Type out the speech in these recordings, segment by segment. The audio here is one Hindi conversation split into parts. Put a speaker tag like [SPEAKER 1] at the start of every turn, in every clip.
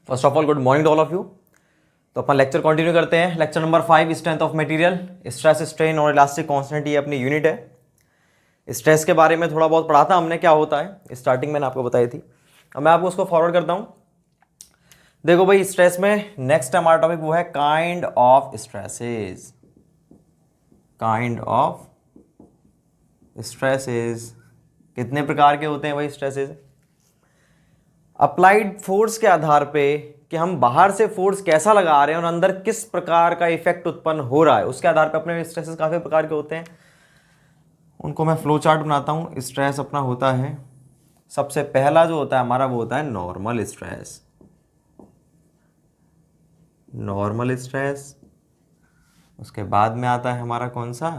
[SPEAKER 1] First of all good morning to all of you. तो अपन लेक्चर कंटिन्यू करते हैं। Lecture number 5 strength of material, stress strain और इलास्टिक कांस्टेंट, ये अपनी यूनिट है। स्ट्रेस के बारे में थोड़ा बहुत पढ़ा था हमने, क्या होता है स्टार्टिंग मैंने आपको बताई थी। अब मैं आपको उसको फॉरवर्ड करता हूँ। देखो भाई, स्ट्रेस में नेक्स्ट हमारा टॉपिक वो है kind of stresses. Kind of stresses कितने प्रकार के होते हैं भाई स्ट्रेसेस? अप्लाइड फोर्स के आधार पे कि हम बाहर से फोर्स कैसा लगा रहे हैं और अंदर किस प्रकार का इफेक्ट उत्पन्न हो रहा है, उसके आधार पे अपने स्ट्रेसेस काफी प्रकार के होते हैं। उनको मैं फ्लो चार्ट बनाता हूं। स्ट्रेस अपना होता है, सबसे पहला जो होता है हमारा वो होता है नॉर्मल स्ट्रेस। नॉर्मल स्ट्रेस, उसके बाद में आता है हमारा कौन सा,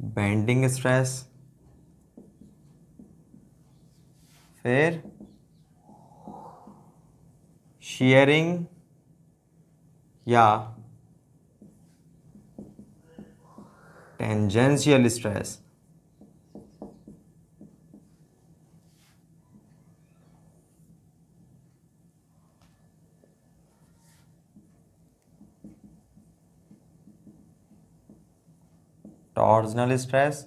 [SPEAKER 1] बेंडिंग स्ट्रेस, फिर शियरिंग या टेंजेंशियल स्ट्रेस, टॉर्जनल स्ट्रेस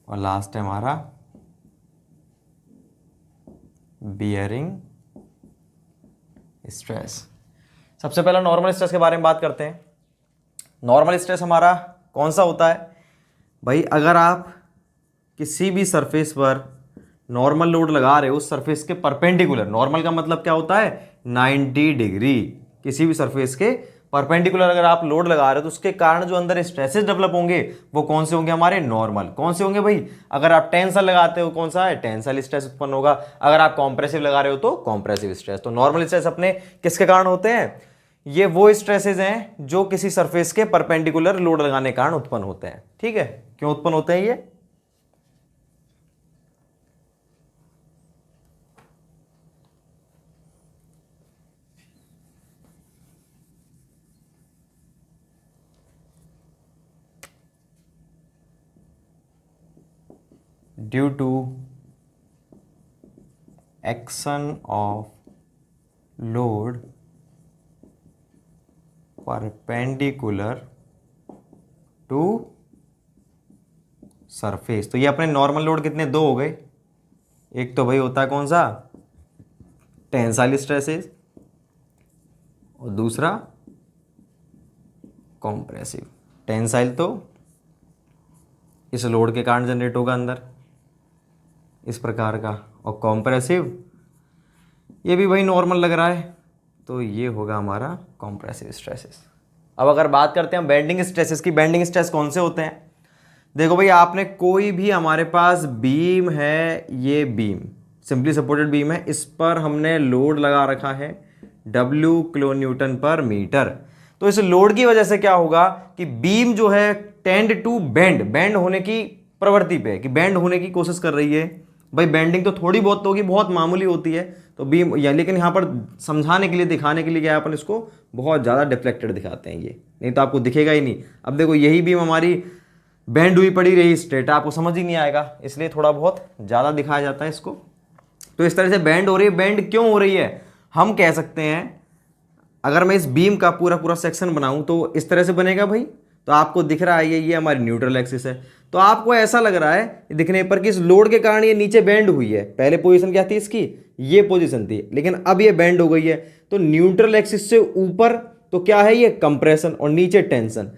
[SPEAKER 1] और लास्ट है हमारा बियरिंग स्ट्रेस। सबसे पहला नॉर्मल स्ट्रेस के बारे में बात करते हैं। नॉर्मल स्ट्रेस हमारा कौन सा होता है भाई? अगर आप किसी भी सरफेस पर नॉर्मल लोड लगा रहे हो, उस सरफेस के परपेंडिकुलर, नॉर्मल का मतलब क्या होता है 90 डिग्री, किसी भी सरफेस के परपेंडिकुलर अगर आप लोड लगा रहे हो तो उसके कारण जो अंदर स्ट्रेसेस डेवलप होंगे वो कौन से होंगे हमारे? नॉर्मल। कौन से होंगे भाई? अगर आप टेंसल लगाते हो कौन सा है? टेंसल स्ट्रेस उत्पन्न होगा। अगर आप कॉम्प्रेसिव लगा रहे हो तो कॉम्प्रेसिव स्ट्रेस। तो नॉर्मल स्ट्रेस अपने किसके कारण होते हैं? ये वो स्ट्रेसेस हैं जो किसी सरफेस के परपेंडिकुलर लोड लगाने के कारण उत्पन्न होते हैं। ठीक है, क्यों उत्पन्न होते हैं ये? Due to action of load perpendicular to surface. तो ये अपने नॉर्मल लोड कितने? दो हो गए। एक तो भाई होता है कौन सा? टेंसाइल स्ट्रेसेस, और दूसरा कॉम्प्रेसिव। टेंसाइल तो इस लोड के कारण जनरेट होगा अंदर इस प्रकार का, और कॉम्प्रेसिव ये भी भाई नॉर्मल लग रहा है तो ये होगा हमारा कॉम्प्रेसिव स्ट्रेसेस। अब अगर बात करते हैं बेंडिंग स्ट्रेसेस की, बेंडिंग स्ट्रेस कौन से होते हैं? देखो भाई, आपने कोई भी, हमारे पास बीम है, ये बीम सिंपली सपोर्टेड बीम है, इस पर हमने लोड लगा रखा है W किलो न्यूटन पर मीटर। तो इस लोड की वजह से क्या होगा कि बीम जो है टेंड टू बेंड होने की प्रवृत्ति पे है, कि बेंड होने की कोशिश कर रही है। भाई बेंडिंग तो थोड़ी बहुत होगी, बहुत मामूली होती है तो बीम या, लेकिन यहाँ पर समझाने के लिए, दिखाने के लिए क्या है, अपन इसको बहुत ज़्यादा डिफ्लेक्टेड दिखाते हैं, ये नहीं तो आपको दिखेगा ही नहीं। अब देखो यही बीम हमारी बेंड हुई पड़ी रही स्ट्रेट, आपको समझ ही नहीं आएगा, इसलिए थोड़ा बहुत ज़्यादा दिखाया जाता है इसको। तो इस तरह से बेंड हो रही है। बेंड क्यों हो रही है? हम कह सकते हैं, अगर मैं इस बीम का पूरा पूरा सेक्शन बनाऊं तो इस तरह से बनेगा भाई। तो आपको दिख रहा है ये हमारी न्यूट्रल एक्सिस है, तो आपको ऐसा लग रहा है दिखने पर कि इस लोड के कारण ये नीचे बेंड हुई है। पहले पोजीशन क्या थी इसकी? ये पोजीशन थी, लेकिन अब ये बेंड हो गई है। तो न्यूट्रल एक्सिस से ऊपर तो क्या है? ये कंप्रेशन, और नीचे टेंशन।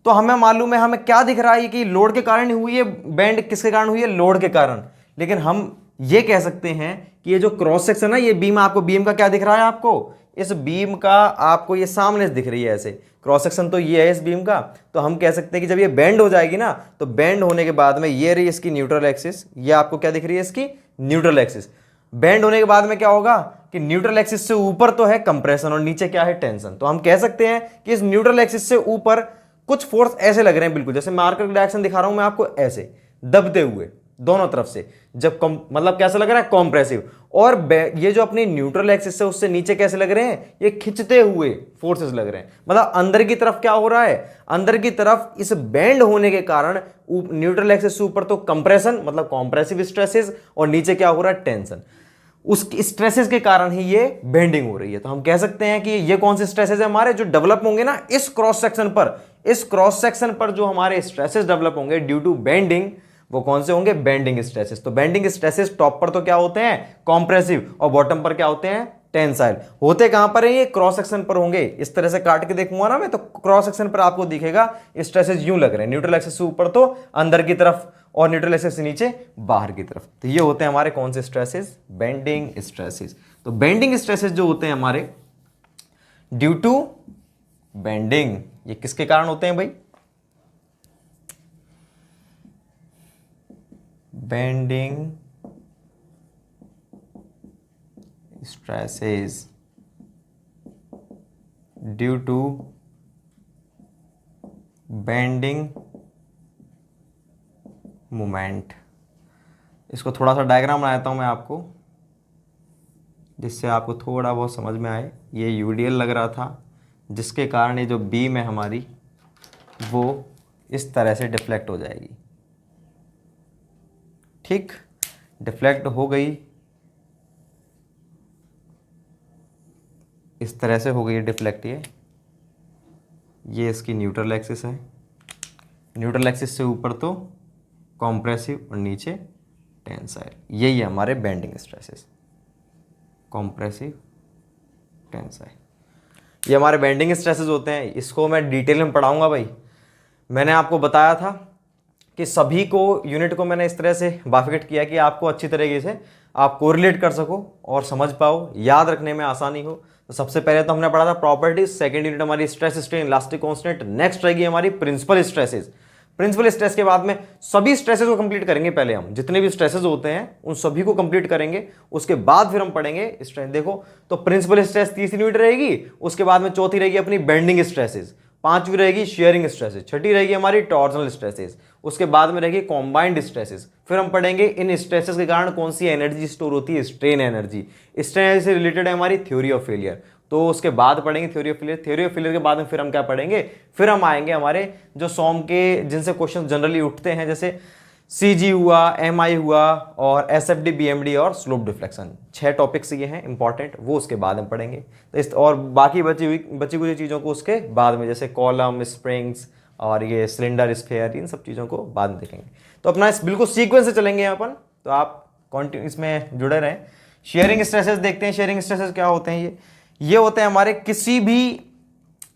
[SPEAKER 1] तो हमें मालूम है, हमें क्या दिख रहा है कि लोड के कारण हुई है बेंड। किसके कारण हुई है? लोड के कारण। लेकिन हम ये कह सकते हैं कि ये जो क्रॉस सेक्शन है, ये बीम, आपको बीम का क्या दिख रहा है? आपको इस बीम का, आपको ये सामने दिख रही है ऐसे, क्रॉस सेक्शन तो ये है इस बीम का। तो हम कह सकते हैं कि जब ये बेंड हो जाएगी ना, तो बेंड होने के बाद में ये रही इसकी न्यूट्रल एक्सिस, ये आपको क्या दिख रही है? इसकी न्यूट्रल एक्सिस। बेंड होने के बाद में क्या होगा कि न्यूट्रल एक्सिस से ऊपर तो है कंप्रेशन और नीचे क्या है? टेंशन। तो हम कह सकते हैं कि इस न्यूट्रल एक्सिस से ऊपर कुछ फोर्स ऐसे लग रहे हैं, बिल्कुल जैसे मार्कर डायरेक्शन दिखा रहा हूं मैं आपको, ऐसे दबते हुए दोनों तरफ से। जब मतलब कैसा लग रहा है? कॉम्प्रेसिव। और ये जो अपनी न्यूट्रल एक्सिस है उससे नीचे कैसे लग रहे हैं? ये खिंचते हुए फोर्सेस लग रहे हैं। मतलब अंदर की तरफ क्या हो रहा है? अंदर की तरफ इस बेंड होने के कारण न्यूट्रल एक्सिस से ऊपर तो कंप्रेशन मतलब कॉम्प्रेसिव स्ट्रेसेस, और नीचे क्या हो रहा है? टेंशन। उसकी स्ट्रेसेस के कारण ही ये बेंडिंग हो रही है। तो हम कह सकते हैं कि ये कौन से स्ट्रेसेस है हमारे जो डेवलप होंगे ना इस क्रॉस सेक्शन पर, इस क्रॉस सेक्शन पर जो हमारे स्ट्रेसेस डेवलप होंगे ड्यू टू बेंडिंग, वो कौन से होंगे, बेंडिंग स्ट्रेसेस। तो बेंडिंग स्ट्रेसेस टॉप पर तो क्या होते हैं, कॉम्प्रेसिव, और बॉटम पर क्या होते हैं, टेंसाइल। होते कहां पर है, ये क्रॉस सेक्शन पर होंगे। इस तरह से काट के देखूंगा ना मैं तो क्रॉस सेक्शन पर आपको दिखेगा स्ट्रेसेस यूं लग रहे हैं, न्यूट्रल एक्सिस से ऊपर तो अंदर की तरफ और न्यूट्रल एक्सिस से नीचे बाहर की तरफ। तो ये होते हैं हमारे कौन से स्ट्रेसेस, बेंडिंग स्ट्रेसेस। तो बेंडिंग स्ट्रेसेस जो होते हैं हमारे ड्यू टू बेंडिंग, ये किसके कारण होते हैं भाई, bending stresses due to bending moment. इसको थोड़ा सा डायग्राम बनाता हूं मैं आपको जिससे आपको थोड़ा बहुत समझ में आए। ये यूडीएल लग रहा था जिसके कारण ये जो बीम है हमारी वो इस तरह से डिफ्लेक्ट हो जाएगी, ठीक, डिफ्लेक्ट हो गई, इस तरह से हो गई डिफ्लेक्ट। ये इसकी न्यूट्रल एक्सिस है, न्यूट्रल एक्सिस से ऊपर तो कॉम्प्रेसिव और नीचे टेंसाइल। यही है हमारे बेंडिंग स्ट्रेसेस, कॉम्प्रेसिव, टेंसाइल। ये हमारे बेंडिंग स्ट्रेसेस होते हैं। इसको मैं डिटेल में पढ़ाऊंगा भाई। मैंने आपको बताया था कि सभी को यूनिट को मैंने इस तरह से बाइफरकेट किया कि आपको अच्छी तरीके से आप कोरिलेट कर सको और समझ पाओ, याद रखने में आसानी हो। तो सबसे पहले तो हमने पढ़ा था प्रॉपर्टीज, सेकंड यूनिट हमारी stress strain elastic constant, next रहेगी हमारी प्रिंसिपल स्ट्रेसेस। प्रिंसिपल स्ट्रेस के बाद में सभी स्ट्रेसेस को कंप्लीट करेंगे। पहले हम जितने भी स्ट्रेसेस होते हैं उन सभी को कंप्लीट करेंगे, उसके बाद फिर हम पढ़ेंगे स्ट्रेस। देखो तो प्रिंसिपल स्ट्रेस तीसरी यूनिट रहेगी, उसके बाद में चौथी रहेगी अपनी बेंडिंग स्ट्रेसेस, पांचवी रहेगी शेयरिंग स्ट्रेसेस, छठी रहेगी हमारी टॉर्सनल स्ट्रेसेस, उसके बाद में रहेगी कॉम्बाइंड स्ट्रेसेस। फिर हम पढ़ेंगे इन स्ट्रेसेस के कारण कौन सी एनर्जी स्टोर होती है, स्ट्रेन एनर्जी। स्ट्रेन एनर्जी से रिलेटेड है हमारी थ्योरी ऑफ फेलियर, तो उसके बाद पढ़ेंगे theory of failure. Theory of failure के बाद में फिर हम क्या पढ़ेंगे, फिर हम आएंगे हमारे जो सॉम के जिनसे क्वेश्चन जनरली उठते हैं, जैसे सीजी हुआ, एमआई हुआ और एसएफडी, बीएमडी और स्लोप डिफ्लेक्शन। 6 टॉपिक्स ये हैं इंपॉर्टेंट, वो उसके बाद में पढ़ेंगे। तो इस और बाकी बची हुई चीज़ों को उसके बाद में, जैसे कॉलम, स्प्रिंग्स और ये सिलेंडर, स्फेयर, इन सब चीज़ों को बाद में देखेंगे। तो अपना इस बिल्कुल सीक्वेंस से चलेंगे अपन, तो आप कॉन्टिन्यू इसमें जुड़े रहें। शेयरिंग स्ट्रेसेस देखते हैं। शेयरिंग स्ट्रेसेस क्या होते हैं, ये होते हैं हमारे किसी भी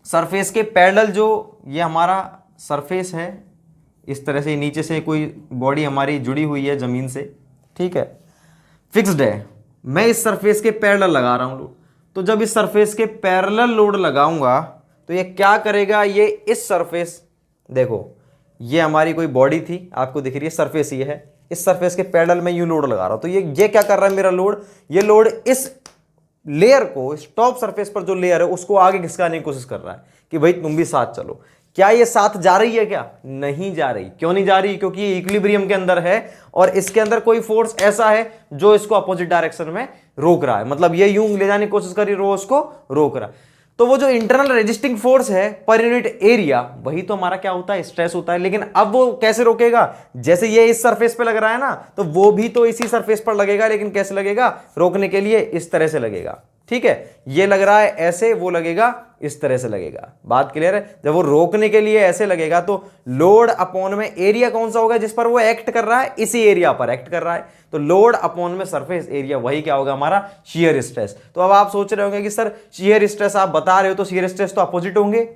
[SPEAKER 1] सरफेस के पैरेलल, जो ये हमारा सरफेस है इस तरह से, नीचे से कोई बॉडी हमारी जुड़ी हुई है ज़मीन से, ठीक है, फिक्स्ड है, मैं इस सरफेस के पैरेलल लगा रहा हूँ लोड। तो जब इस सरफेस के पैरेलल लोड लगाऊंगा तो ये क्या करेगा, ये इस सरफेस, देखो ये हमारी कोई बॉडी थी, आपको दिख रही है सरफेस ये है, इस सरफेस के पैरेलल में यूं लोड लगा रहा हूं, तो ये क्या कर रहा है मेरा लोड, ये लोड इस लेयर को, इस टॉप सरफेस पर जो लेयर है उसको आगे खिसकाने की कोशिश कर रहा है कि भाई तुम भी साथ चलो। क्या ये साथ जा रही है, क्या नहीं जा रही। क्यों नहीं जा रही, क्योंकि ये इक्विलिब्रियम के अंदर है और इसके अंदर कोई फोर्स ऐसा है जो इसको अपोजिट डायरेक्शन में रोक रहा है, मतलब ये यूं ले जाने की कोशिश कर रही है, उसको रोक रहा है। तो वो जो इंटरनल रेजिस्टिंग फोर्स है पर यूनिट एरिया, वही तो हमारा क्या होता है, स्ट्रेस होता है। लेकिन अब वो कैसे रोकेगा, जैसे ये इस सरफेस पे लग रहा है ना, तो वो भी तो इसी सरफेस पर लगेगा, लेकिन कैसे लगेगा, रोकने के लिए इस तरह से लगेगा, ठीक है। ये लग रहा है ऐसे, वो लगेगा इस तरह से लगेगा। बात क्लियर है। जब वो रोकने के लिए ऐसे लगेगा तो लोड अपॉन में एरिया कौन सा होगा जिस पर वो एक्ट कर रहा है, इसी एरिया पर एक्ट कर रहा है, तो लोड अपॉन में सरफेस एरिया, वही क्या होगा हमारा शियर स्ट्रेस। तो अब आप सोच रहे होंगे कि सर शियर स्ट्रेस आप बता रहे हो तो शियर स्ट्रेस तो अपोजिट होंगे,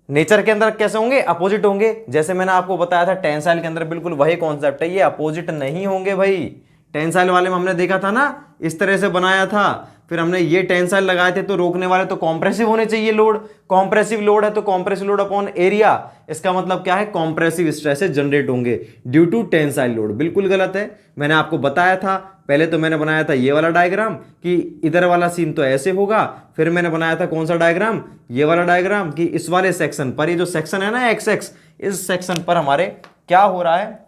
[SPEAKER 1] नेचर के अंदर कैसे होंगे, अपोजिट होंगे। जैसे मैंने आपको बताया था टेंसाइल के अंदर बिल्कुल वही कॉन्सेप्ट है, ये अपोजिट नहीं होंगे भाई। टेंसाइल वाले में हमने देखा था ना, इस तरह से बनाया था, फिर हमने ये टेंसाइल लगाए थे, तो रोकने वाले तो कॉम्प्रेसिव होने चाहिए लोड, कॉम्प्रेसिव लोड है तो कॉम्प्रेसिव लोड अपॉन एरिया, इसका मतलब क्या है, कॉम्प्रेसिव स्ट्रेसेस जनरेट होंगे ड्यू टू टेंसाइल लोड। बिल्कुल गलत है, मैंने आपको बताया था। पहले तो मैंने बनाया था ये वाला डायग्राम कि इधर वाला सीन तो ऐसे होगा, फिर मैंने बनाया था कौन सा डायग्राम, ये वाला डायग्राम, कि इस वाले सेक्शन पर, ये जो सेक्शन है ना एक्स एक्स, इस सेक्शन पर हमारे क्या हो रहा है,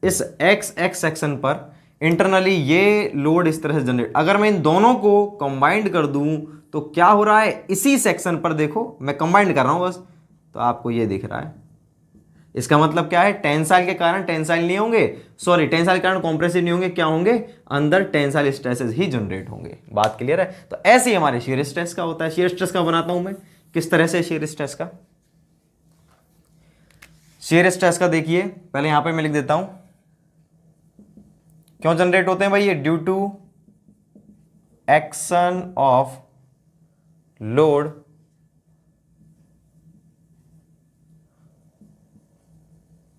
[SPEAKER 1] इस एक्स एक्स सेक्शन पर इंटरनली ये लोड इस तरह से जनरेट। अगर मैं इन दोनों को कंबाइंड कर दूं तो क्या हो रहा है, इसी सेक्शन पर देखो मैं कंबाइंड कर रहा हूं बस, तो आपको ये दिख रहा है, इसका मतलब क्या है, टेंसाइल के कारण टेंसाइल नहीं होंगे, सॉरी टेंसाइल के कारण कॉम्प्रेसिव नहीं होंगे, क्या होंगे, अंदर टेंसाइल स्ट्रेसेस ही जनरेट होंगे। बात क्लियर है। तो ऐसे ही हमारे शियर स्ट्रेस का होता है। शियर स्ट्रेस का बनाता हूं मैं किस तरह से, शियर स्ट्रेस का, शियर स्ट्रेस का देखिए पहले यहां पे मैं लिख देता हूं क्यों जनरेट होते हैं भाई, ये due to action of load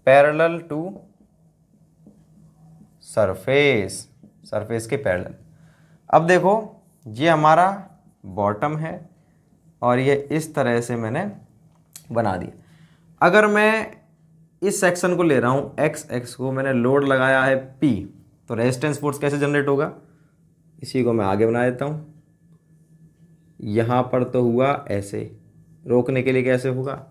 [SPEAKER 1] parallel to surface, surface के पैरेलल। अब देखो ये हमारा बॉटम है और ये इस तरह से मैंने बना दिया। अगर मैं इस सेक्शन को ले रहा हूं एक्स एक्स को, मैंने लोड लगाया है P, तो रेजिस्टेंस फोर्स कैसे जनरेट होगा, इसी को मैं आगे बना देता हूं। यहां पर तो हुआ ऐसे, रोकने के लिए कैसे होगा,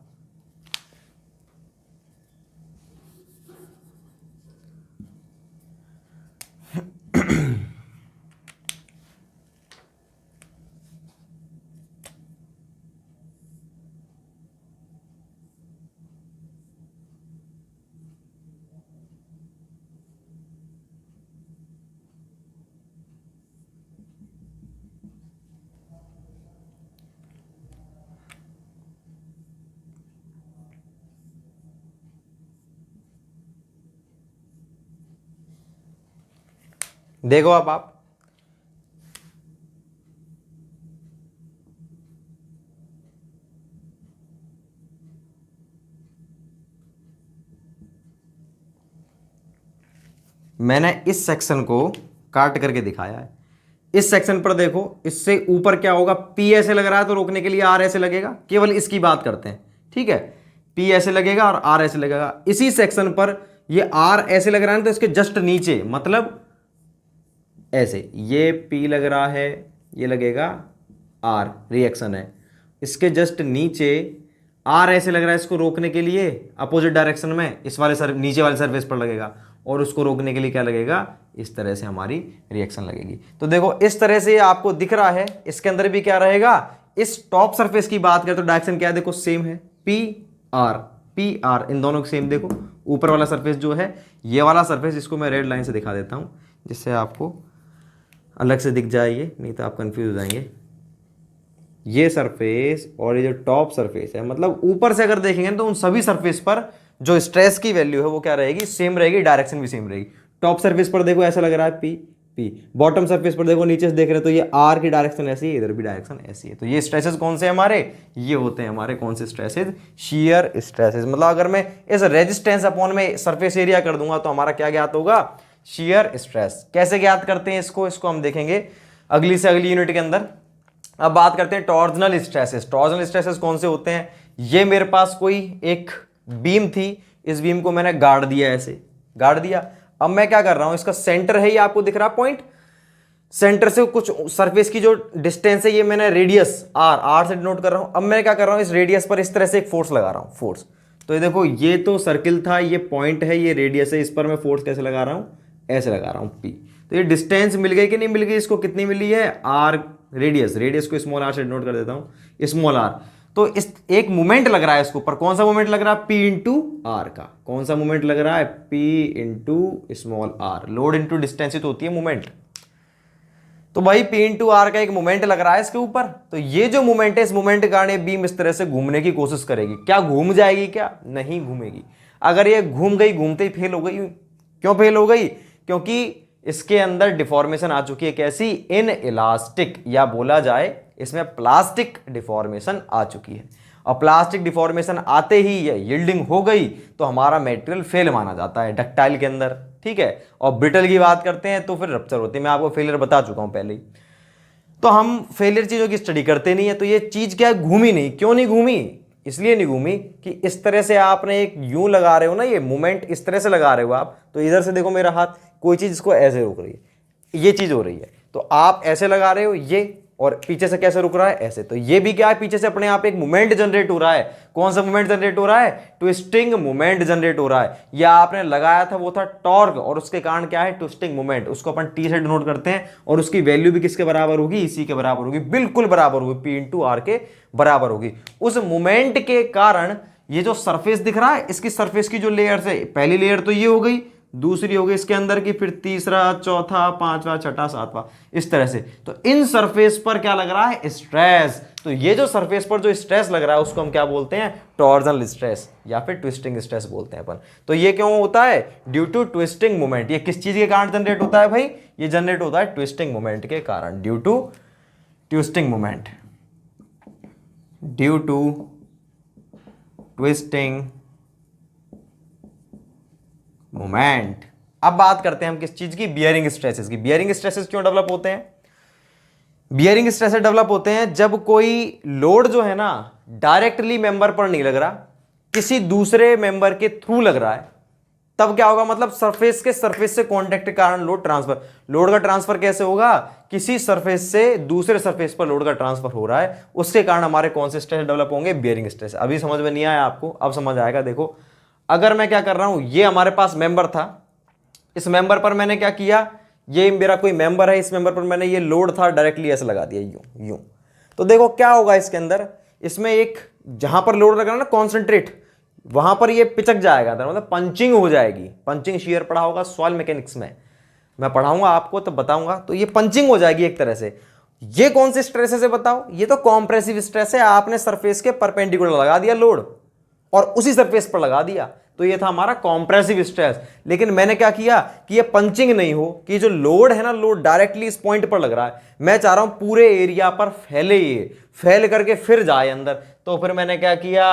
[SPEAKER 1] देखो अब आप मैंने इस सेक्शन को काट करके दिखाया है। इस सेक्शन पर देखो, इससे ऊपर क्या होगा, P ऐसे लग रहा है तो रोकने के लिए R ऐसे लगेगा, केवल इसकी बात करते हैं, ठीक है, P ऐसे लगेगा और R ऐसे लगेगा। इसी सेक्शन पर ये R ऐसे लग रहा है तो इसके जस्ट नीचे, मतलब ऐसे, ये P लग रहा है, ये लगेगा R, रिएक्शन है, इसके जस्ट नीचे R ऐसे लग रहा है, इसको रोकने के लिए अपोजिट डायरेक्शन में इस वाले नीचे वाले सरफेस पर लगेगा, और उसको रोकने के लिए क्या लगेगा, इस तरह से हमारी रिएक्शन लगेगी। तो देखो इस तरह से आपको दिख रहा है, इसके अंदर भी क्या रहेगा, इस टॉप सरफेस की बात करें तो डायरेक्शन क्या है, देखो सेम है, पी आर इन दोनों को सेम। देखो ऊपर वाला सरफेस जो है, ये वाला सरफेस, इसको मैं रेड लाइन से दिखा देता हूं जिससे आपको अलग से दिख जाए ये, नहीं तो आप कंफ्यूज हो जाएंगे। ये सरफेस और ये जो टॉप सरफेस है, मतलब ऊपर से अगर देखेंगे तो उन सभी सरफेस पर जो स्ट्रेस की वैल्यू है वो क्या रहेगी, सेम रहेगी, डायरेक्शन भी सेम रहेगी। टॉप सरफेस पर देखो ऐसा लग रहा है पी, बॉटम सरफेस पर देखो नीचे से देख रहे हैं तो ये आर की डायरेक्शन ऐसी है, इधर भी डायरेक्शन ऐसी है। तो ये स्ट्रेसेस कौन से हमारे, ये होते हैं हमारे कौन से स्ट्रेसेस, शियर स्ट्रेसेस। मतलब अगर मैं इस रेजिस्टेंस अपॉन में सरफेस एरिया कर दूंगा तो हमारा क्या ज्ञात होगा, शियर स्ट्रेस। कैसे ज्ञात करते हैं इसको हम देखेंगे अगली से अगली यूनिट के अंदर। अब बात करते हैं टॉर्जनल स्ट्रेसेस। टॉर्जनल स्ट्रेसेस कौन से होते हैं, ये मेरे पास कोई एक बीम थी, इस बीम को मैंने गाड़ दिया, ऐसे गाड़ दिया। अब मैं क्या कर रहा हूं, इसका सेंटर है, ये आपको दिख रहा पॉइंट, सेंटर से कुछ सरफेस की जो डिस्टेंस है ये मैंने रेडियस आर से डिनोट कर रहा हूं। अब मैं क्या कर रहा हूं, इस रेडियस पर इस तरह से एक फोर्स लगा रहा हूं, फोर्स। तो ये देखो ये तो सर्किल था, ये पॉइंट है, ये रेडियस है, इस पर मैं फोर्स कैसे लगा रहा हूं, ऐसे लगा रहा हूं पी। तो ये डिस्टेंस मिल गई कि नहीं मिल गई, इसको कितनी मिली है, आर रेडियस को स्मॉल आर से डिनोट कर देता हूं, स्मॉल आर। तो इस एक मोमेंट लग रहा है इसके ऊपर, कौन सा मोमेंट लग रहा है, P इंटू आर का। कौन सा मोमेंट लग रहा है, P into small R. Load into distance ही तो होती है मोमेंट। तो भाई P इंटू आर का एक मोमेंट लग रहा है इसके ऊपर। तो ये जो मोमेंट है, इस मोमेंट के कारण बीम इस तरह से घूमने की कोशिश करेगी। क्या घूम जाएगी, क्या नहीं घूमेगी। अगर ये घूम गई, घूमते ही फेल हो गई। क्यों फेल हो गई, क्योंकि इसके अंदर डिफॉर्मेशन आ चुकी है, कैसी, इन इलास्टिक, या बोला जाए इसमें प्लास्टिक डिफॉर्मेशन आ चुकी है। और प्लास्टिक डिफॉर्मेशन आते ही ये यील्डिंग हो गई तो हमारा मटेरियल फेल माना जाता है डक्टाइल के अंदर, ठीक है। और ब्रिटल की बात करते हैं तो फिर रप्चर होती है। मैं आपको फेलियर बता चुका हूं पहले ही। तो हम फेलियर चीजों की स्टडी करते नहीं है। तो ये चीज क्या है, घूमी नहीं। क्यों नहीं घूमी, इसलिए नहीं घूमी कि इस तरह से आपने एक यूं लगा रहे हो ना, ये मूवमेंट इस तरह से लगा रहे हो आप, तो इधर से देखो मेरा हाथ, कोई चीज इसको ऐसे रोक रही है, ये चीज हो रही है। तो आप ऐसे लगा रहे हो ये, और पीछे से कैसे रुक रहा है, ऐसे। तो ये भी क्या है, पीछे से अपने आप एक मूवमेंट जनरेट हो रहा है। कौन सा मूवमेंट जनरेट हो रहा है, ट्विस्टिंग मूवमेंट जनरेट हो रहा है। या आपने लगाया था वो था टॉर्क, और उसके कारण क्या है, ट्विस्टिंग मूवमेंट। उसको अपन टी से डिनोट करते हैं, और उसकी वैल्यू भी किसके बराबर होगी, इसी के बराबर होगी, बिल्कुल बराबर होगी, P इंटू आर के बराबर होगी। उस मूवमेंट के कारण ये जो सरफेस दिख रहा है, इसकी सरफेस की जो लेयर है, पहली लेयर तो ये हो गई, दूसरी हो गई इसके अंदर की, फिर तीसरा, चौथा, पांचवा, छठा, सातवां, इस तरह से। तो इन सरफेस पर क्या लग रहा है? स्ट्रेस। तो ये जो सरफेस पर जो स्ट्रेस लग रहा है उसको हम क्या बोलते हैं? टॉर्जनल स्ट्रेस या फिर ट्विस्टिंग स्ट्रेस बोलते हैं अपन। तो ये क्यों होता है? Due to twisting moment. ये किस चीज के कारण जनरेट होता है भाई? ये जनरेट होता है ट्विस्टिंग मोमेंट के कारण, due to twisting moment, due to twisting moment. अब बात करते हैं हम किस चीज की? बियरिंग स्ट्रेसेस की। बियरिंग स्ट्रेसेस क्यों डेवलप होते हैं? बियरिंग स्ट्रेसेस डेवलप होते हैं जब कोई लोड जो है ना डायरेक्टली मेंबर पर नहीं लग रहा, किसी दूसरे मेंबर के थ्रू लग रहा है। तब क्या होगा? मतलब सरफेस से कांटेक्ट के कारण लोड ट्रांसफर। लोड का ट्रांसफर कैसे होगा? किसी सरफेस से दूसरे सरफेस पर लोड का ट्रांसफर हो रहा है, उसके कारण हमारे कौन से स्ट्रेस डेवलप होंगे? Bearing stress. अभी समझ में नहीं आया आपको? अब समझ आएगा। देखो, अगर मैं क्या कर रहा हूं, ये हमारे पास मेंबर था, इस मेंबर पर मैंने क्या किया, ये मेरा कोई मेंबर है, इस मेंबर पर मैंने ये लोड था डायरेक्टली ऐसे लगा दिया, यूं यूं। तो देखो क्या होगा इसके अंदर, इसमें एक जहां पर लोड लग रहा है ना कॉन्सेंट्रेट, वहां पर ये पिचक जाएगा, मतलब पंचिंग हो जाएगी। पंचिंग शियर पढ़ा होगा सॉइल मैकेनिक्स में, मैं पढ़ाऊंगा आपको तो बताऊंगा। तो ये पंचिंग हो जाएगी एक तरह से। ये कौन से स्ट्रेस है बताओ? ये तो कॉम्प्रेसिव स्ट्रेस है। आपने सरफेस के परपेंडिकुलर लगा दिया लोड और उसी सरफेस पर लगा दिया, तो ये था हमारा कॉम्प्रेसिव स्ट्रेस। लेकिन मैंने क्या किया कि ये पंचिंग नहीं हो, कि जो लोड है ना, लोड डायरेक्टली इस पॉइंट पर लग रहा है, मैं चाह रहा हूं पूरे एरिया पर फैले, ये फैल करके फिर जाए अंदर। तो फिर मैंने क्या किया,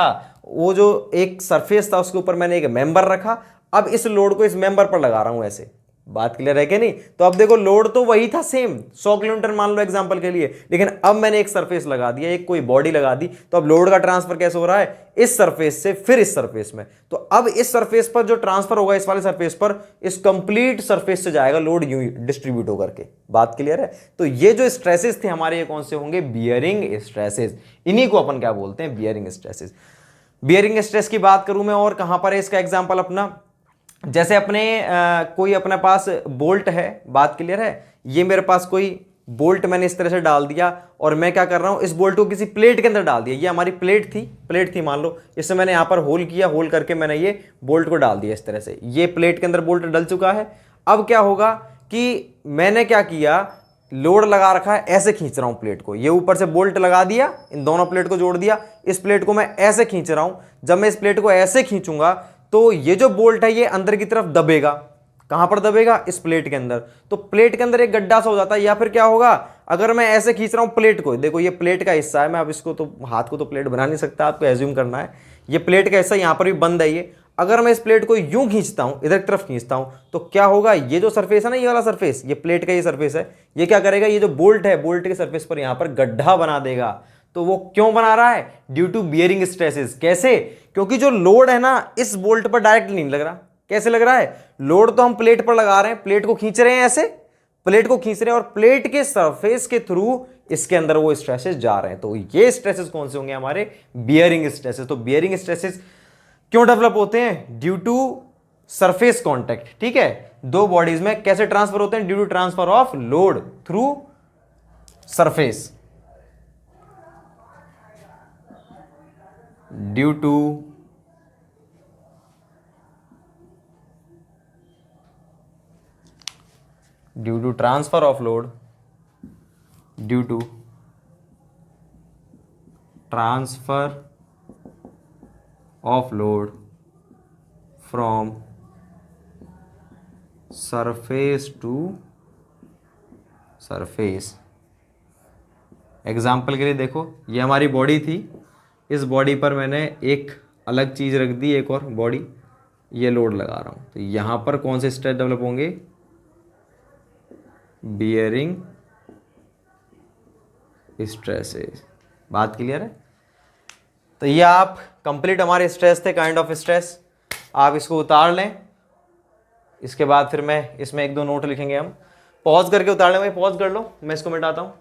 [SPEAKER 1] वो जो एक सरफेस था उसके ऊपर मैंने एक मेंबर रखा। अब इस लोड को इस मेंबर पर लगा रहा हूं ऐसे। बात क्लियर है कि नहीं? तो अब देखो लोड तो वही था सेम, 100 किलोमीटर मान लो एग्जांपल के लिए, लेकिन अब मैंने एक सरफेस लगा दिया, एक कोई बॉडी लगा दी। तो अब लोड का ट्रांसफर कैसे हो रहा है? इस सरफेस से फिर इस सरफेस में। तो अब इस सरफेस पर जो ट्रांसफर होगा, इस वाले सरफेस पर, इस कंप्लीट सरफेस से जाएगा लोड यूं डिस्ट्रीब्यूट होकर के। बात क्लियर है? तो ये जो स्ट्रेसेस थे हमारे, ये कौन से होंगे? Bearing stresses. इन्हीं को अपन क्या बोलते हैं? Bearing stresses. बियरिंग स्ट्रेस की बात करूं मैं, और कहां पर है इसका एग्जांपल अपना, जैसे अपने कोई अपने पास बोल्ट है। बात क्लियर है? ये मेरे पास कोई बोल्ट मैंने इस तरह से डाल दिया, और मैं क्या कर रहा हूं, इस बोल्ट को किसी प्लेट के अंदर डाल दिया। ये हमारी प्लेट थी मान लो, इससे मैंने यहां पर होल किया, होल करके मैंने ये बोल्ट को डाल दिया इस तरह से। ये प्लेट के अंदर बोल्ट डल चुका है। अब क्या होगा कि मैंने क्या किया, लोड लगा रखा है, ऐसे खींच रहा हूं प्लेट को, ये ऊपर से बोल्ट लगा दिया, इन दोनों प्लेट को जोड़ दिया, इस प्लेट को मैं ऐसे खींच रहा हूं। जब मैं इस प्लेट को ऐसे खींचूंगा तो ये जो बोल्ट है ये अंदर की तरफ दबेगा। कहां पर दबेगा? इस प्लेट के अंदर। तो प्लेट के अंदर एक गड्ढा सा हो जाता है। या फिर क्या होगा, अगर मैं ऐसे खींच रहा हूं प्लेट को, देखो ये प्लेट का हिस्सा है, मैं अब इसको तो हाथ को तो प्लेट बना नहीं सकता, आपको एज्यूम करना है। ये प्लेट का हिस्सा यहां पर भी बंद है ये। अगर मैं इस प्लेट को यूं खींचता हूं, इधर की तरफ खींचता हूं, तो क्या होगा, ये जो सरफेस है ना, ये वाला सरफेस, ये प्लेट का ये सरफेस है, ये क्या करेगा, ये जो बोल्ट है, बोल्ट के सरफेस पर यहां पर गड्ढा बना देगा। तो वो क्यों बना रहा है? Due to bearing stresses. कैसे? क्योंकि जो लोड है ना इस बोल्ट पर डायरेक्ट नहीं लग रहा। कैसे लग रहा है? लोड तो हम प्लेट पर लगा रहे हैं, प्लेट को खींच रहे हैं ऐसे, प्लेट को खींच रहे हैं, और प्लेट के सरफेस के थ्रू इसके अंदर वो स्ट्रेसेस जा रहे हैं। तो ये स्ट्रेसेस कौन से होंगे? हमारे बियरिंग स्ट्रेसेस। तो बियरिंग स्ट्रेसेस क्यों डेवलप होते हैं? Due to surface contact. ठीक है, दो बॉडीज में कैसे ट्रांसफर होते हैं? Due to transfer of load through surface, due to transfer of load, due to transfer of load from surface to surface। Example के लिए देखो, ये हमारी बॉडी थी, इस बॉडी पर मैंने एक अलग चीज़ रख दी, एक और बॉडी, ये लोड लगा रहा हूँ। तो यहाँ पर कौन से स्ट्रेस डेवलप होंगे? Bearing stresses. बात क्लियर है? तो ये आप कंप्लीट हमारे स्ट्रेस थे, काइंड ऑफ स्ट्रेस। आप इसको उतार लें, इसके बाद फिर मैं इसमें एक दो नोट लिखेंगे हम। पॉज करके उतार लें भाई, पॉज कर लो, मैं इसको मिटाता हूँ।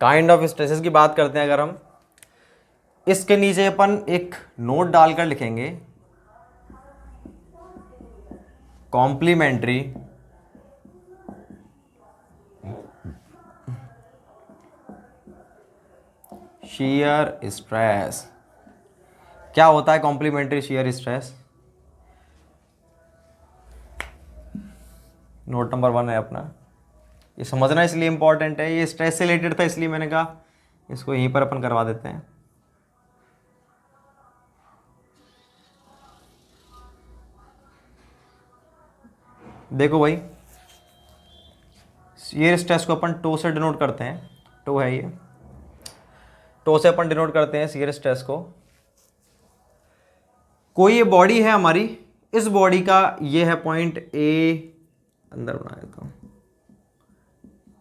[SPEAKER 1] काइंड ऑफ स्ट्रेसेस की बात करते हैं अगर हम, इसके नीचे अपन एक नोट डालकर लिखेंगे कॉम्प्लीमेंट्री शियर स्ट्रेस। क्या होता है complementary shear stress? Note number 1 है अपना, ये समझना इसलिए इंपॉर्टेंट है, ये स्ट्रेस से रिलेटेड था इसलिए मैंने कहा इसको यहीं पर अपन करवा देते हैं। देखो भाई, शियर स्ट्रेस को अपन टो से डिनोट करते हैं, टो है ये, टो से अपन डिनोट करते हैं शियर स्ट्रेस को। कोई ये बॉडी है हमारी, इस बॉडी का ये है पॉइंट ए, अंदर बना देता हूं,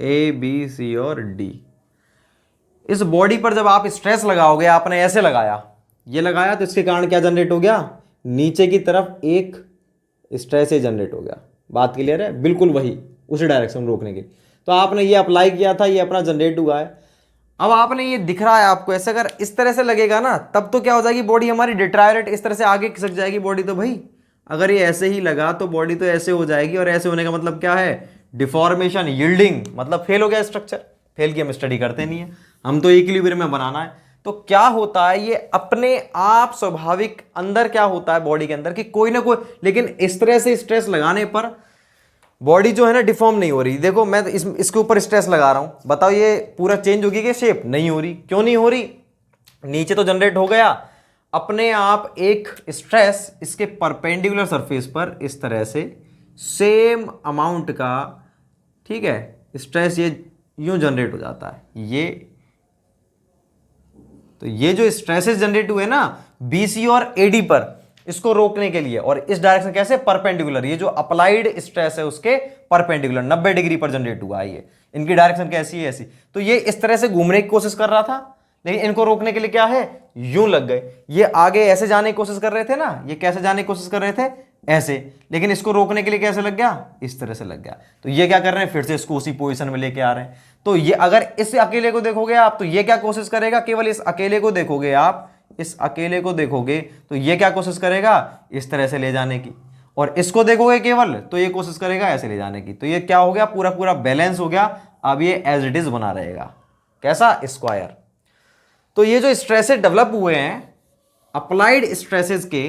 [SPEAKER 1] ए बी सी और डी। इस बॉडी पर जब आप स्ट्रेस लगाओगे, आपने ऐसे लगाया, ये लगाया, तो इसके कारण क्या जनरेट हो गया, नीचे की तरफ एक स्ट्रेस जनरेट हो गया। बात क्लियर है? बिल्कुल वही उसी डायरेक्शन में रोकने के। तो आपने ये अप्लाई किया था, ये अपना जनरेट हुआ है। अब आपने ये दिख रहा है आपको ऐसे, अगर इस तरह से लगेगा ना, तब तो क्या हो जाएगी बॉडी हमारी, डिट्रायरेट इस तरह से आगे खिसक जाएगी बॉडी। तो भाई अगर ये ऐसे ही लगा तो बॉडी तो ऐसे हो जाएगी, और ऐसे होने का मतलब क्या है, डिफॉर्मेशन, यील्डिंग, मतलब फेल हो गया स्ट्रक्चर। फेल की हम स्टडी करते नहीं है, हम तो इक्विलिब्रियम में बनाना है। तो क्या होता है, ये अपने आप स्वाभाविक अंदर क्या होता है बॉडी के अंदर कि कोई ना कोई, लेकिन इस तरह से स्ट्रेस लगाने पर बॉडी जो है ना डिफॉर्म नहीं हो रही। देखो मैं इसके ऊपर स्ट्रेस लगा रहा हूं, बताओ ये पूरा चेंज होगी कि शेप? नहीं हो रही। क्यों नहीं हो रही? नीचे तो जनरेट हो गया अपने आप एक स्ट्रेस, इसके परपेंडिकुलर सरफेस पर इस तरह से सेम अमाउंट का, ठीक है, स्ट्रेस ये यूं जनरेट हो जाता है। ये तो ये जो स्ट्रेसेस जनरेट हुए ना बीसी और एडी पर, इसको रोकने के लिए, और इस डायरेक्शन कैसे, परपेंडिकुलर, ये जो अप्लाइड स्ट्रेस है उसके परपेंडिकुलर 90 डिग्री पर जनरेट हुआ है। ये इनकी डायरेक्शन कैसी है, ऐसी। तो ये इस तरह से घूमने की कोशिश कर रहा था, लेकिन इनको रोकने के लिए क्या है, यूं लग गए। ये आगे ऐसे जाने की कोशिश कर रहे थे ना, ये कैसे जाने की कोशिश कर रहे थे, ऐसे, लेकिन इसको रोकने के लिए कैसे लग गया, इस तरह से लग गया। तो ये क्या कर रहे हैं, फिर से इसको उसी पोजीशन में लेके आ रहे हैं। तो ये अगर इस अकेले को देखोगे आप, तो ये क्या कोशिश करेगा, केवल इस अकेले को देखोगे आप, इस अकेले को देखोगे तो ये क्या कोशिश करेगा, इस तरह से ले जाने की, और इसको देखोगे केवल तो ये कोशिश करेगा ऐसे ले जाने की। तो ये क्या हो गया, पूरा पूरा बैलेंस हो गया। अब ये एज इट इज बना रहेगा, कैसा, स्क्वायर। तो ये जो स्ट्रेसेस डेवलप हुए हैं अप्लाइड स्ट्रेसेस के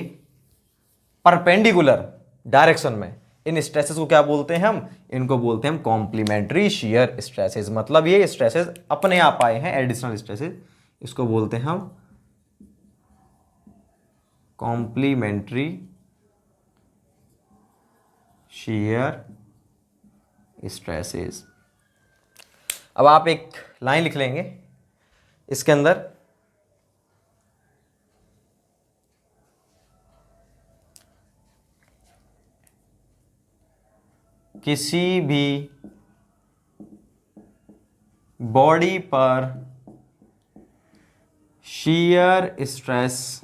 [SPEAKER 1] परपेंडिकुलर डायरेक्शन में, इन स्ट्रेसेस को क्या बोलते हैं हम, इनको बोलते हैं हम कॉम्प्लीमेंट्री शियर स्ट्रेसेस। मतलब ये स्ट्रेसेस अपने आप आए हैं, एडिशनल स्ट्रेसेस, इसको बोलते हैं हम कॉम्प्लीमेंट्री शियर स्ट्रेसेस। अब आप एक लाइन लिख लेंगे इसके अंदर, किसी भी बॉडी पर शियर स्ट्रेस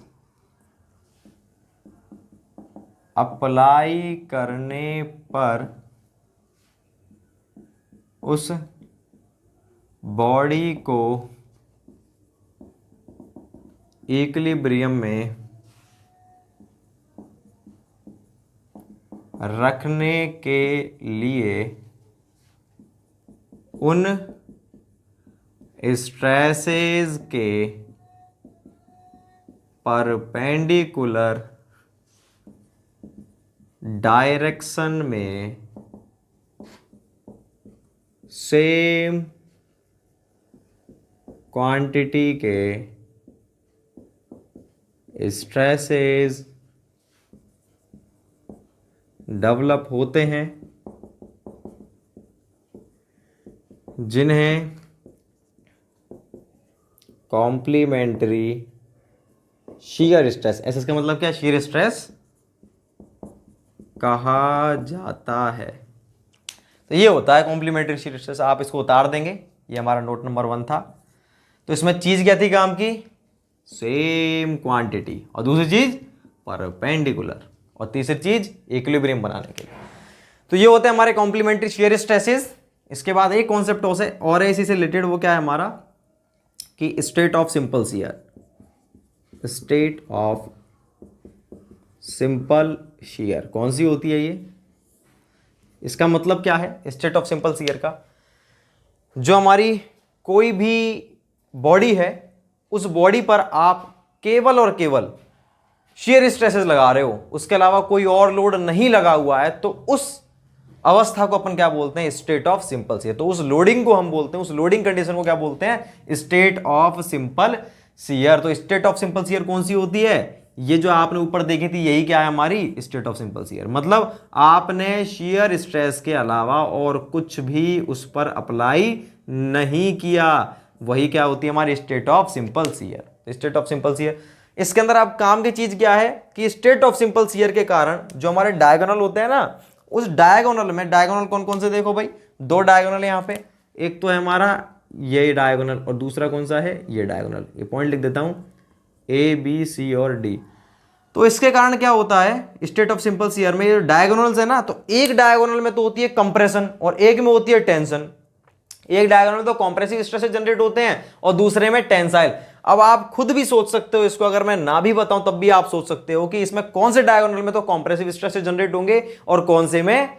[SPEAKER 1] अप्लाई करने पर उस बॉडी को इक्विलिब्रियम में रखने के लिए उन स्ट्रेसेस के परपेंडिकुलर डायरेक्शन में सेम क्वांटिटी के स्ट्रेसेस डेवलप होते हैं, जिन्हें कॉम्प्लीमेंट्री शियर स्ट्रेस, ऐसा इसका मतलब क्या, शियर स्ट्रेस कहा जाता है। तो ये होता है कॉम्प्लीमेंट्री शियर स्ट्रेस। आप इसको उतार देंगे, ये हमारा नोट नंबर 1 था। तो इसमें चीज क्या थी काम की, सेम क्वांटिटी, और दूसरी चीज परपेंडिकुलर, और तीसरी चीज इक्विलिब्रियम बनाने के लिए। तो ये होते हैं हमारे कॉम्प्लीमेंट्री शियर स्ट्रेसेस। इसके बाद एक कॉन्सेप्ट और है इसी से रिलेटेड, वो क्या है हमारा कि state of simple shear, state of simple shear कौन सी होती है ये, इसका मतलब क्या है स्टेट ऑफ सिंपल शियर का, जो हमारी कोई भी बॉडी है उस बॉडी पर आप केवल और केवल शियर स्ट्रेसेस लगा रहे हो, उसके अलावा कोई और लोड नहीं लगा हुआ है, तो उस अवस्था को अपन क्या बोलते हैं, स्टेट ऑफ सिंपल शियर। तो उस लोडिंग को हम बोलते हैं, उस लोडिंग कंडीशन को क्या बोलते हैं, स्टेट ऑफ सिंपल शियर। तो स्टेट ऑफ सिंपल शियर कौन सी होती है, ये जो आपने ऊपर देखी थी यही क्या है हमारी स्टेट ऑफ सिंपल शियर। मतलब आपने शियर स्ट्रेस के अलावा और कुछ भी उस पर अप्लाई नहीं किया, वही क्या होती है हमारी state of simple shear. State of simple shear, इसके अंदर आप काम की चीज क्या है कि स्टेट ऑफ सिंपल शियर के कारण जो हमारे डायगोनल होते हैं ना, उस डायगोनल में, डायगोनल कौन कौन से देखो भाई, दो डायगोनल है यहाँ पे, एक तो है हमारा ये डायगोनल और दूसरा कौन सा है ये डायगोनल। ये पॉइंट लिख देता हूं ए बी सी और डी। तो इसके कारण क्या होता है स्टेट ऑफ सिंपल शियर में, ये डायगोनल्स है ना, तो एक डायगोनल में तो होती है कंप्रेशन और एक में होती है टेंशन। एक डायगोनल में तो कॉम्प्रेसिव स्ट्रेसेस जनरेट होते हैं और दूसरे में टेंसाइल। अब आप खुद भी सोच सकते हो इसको, अगर मैं ना भी बताऊं तब भी आप सोच सकते हो कि इसमें कौन से डायगोनल में तो कॉम्प्रेसिव स्ट्रेसेस जनरेट होंगे और कौन से में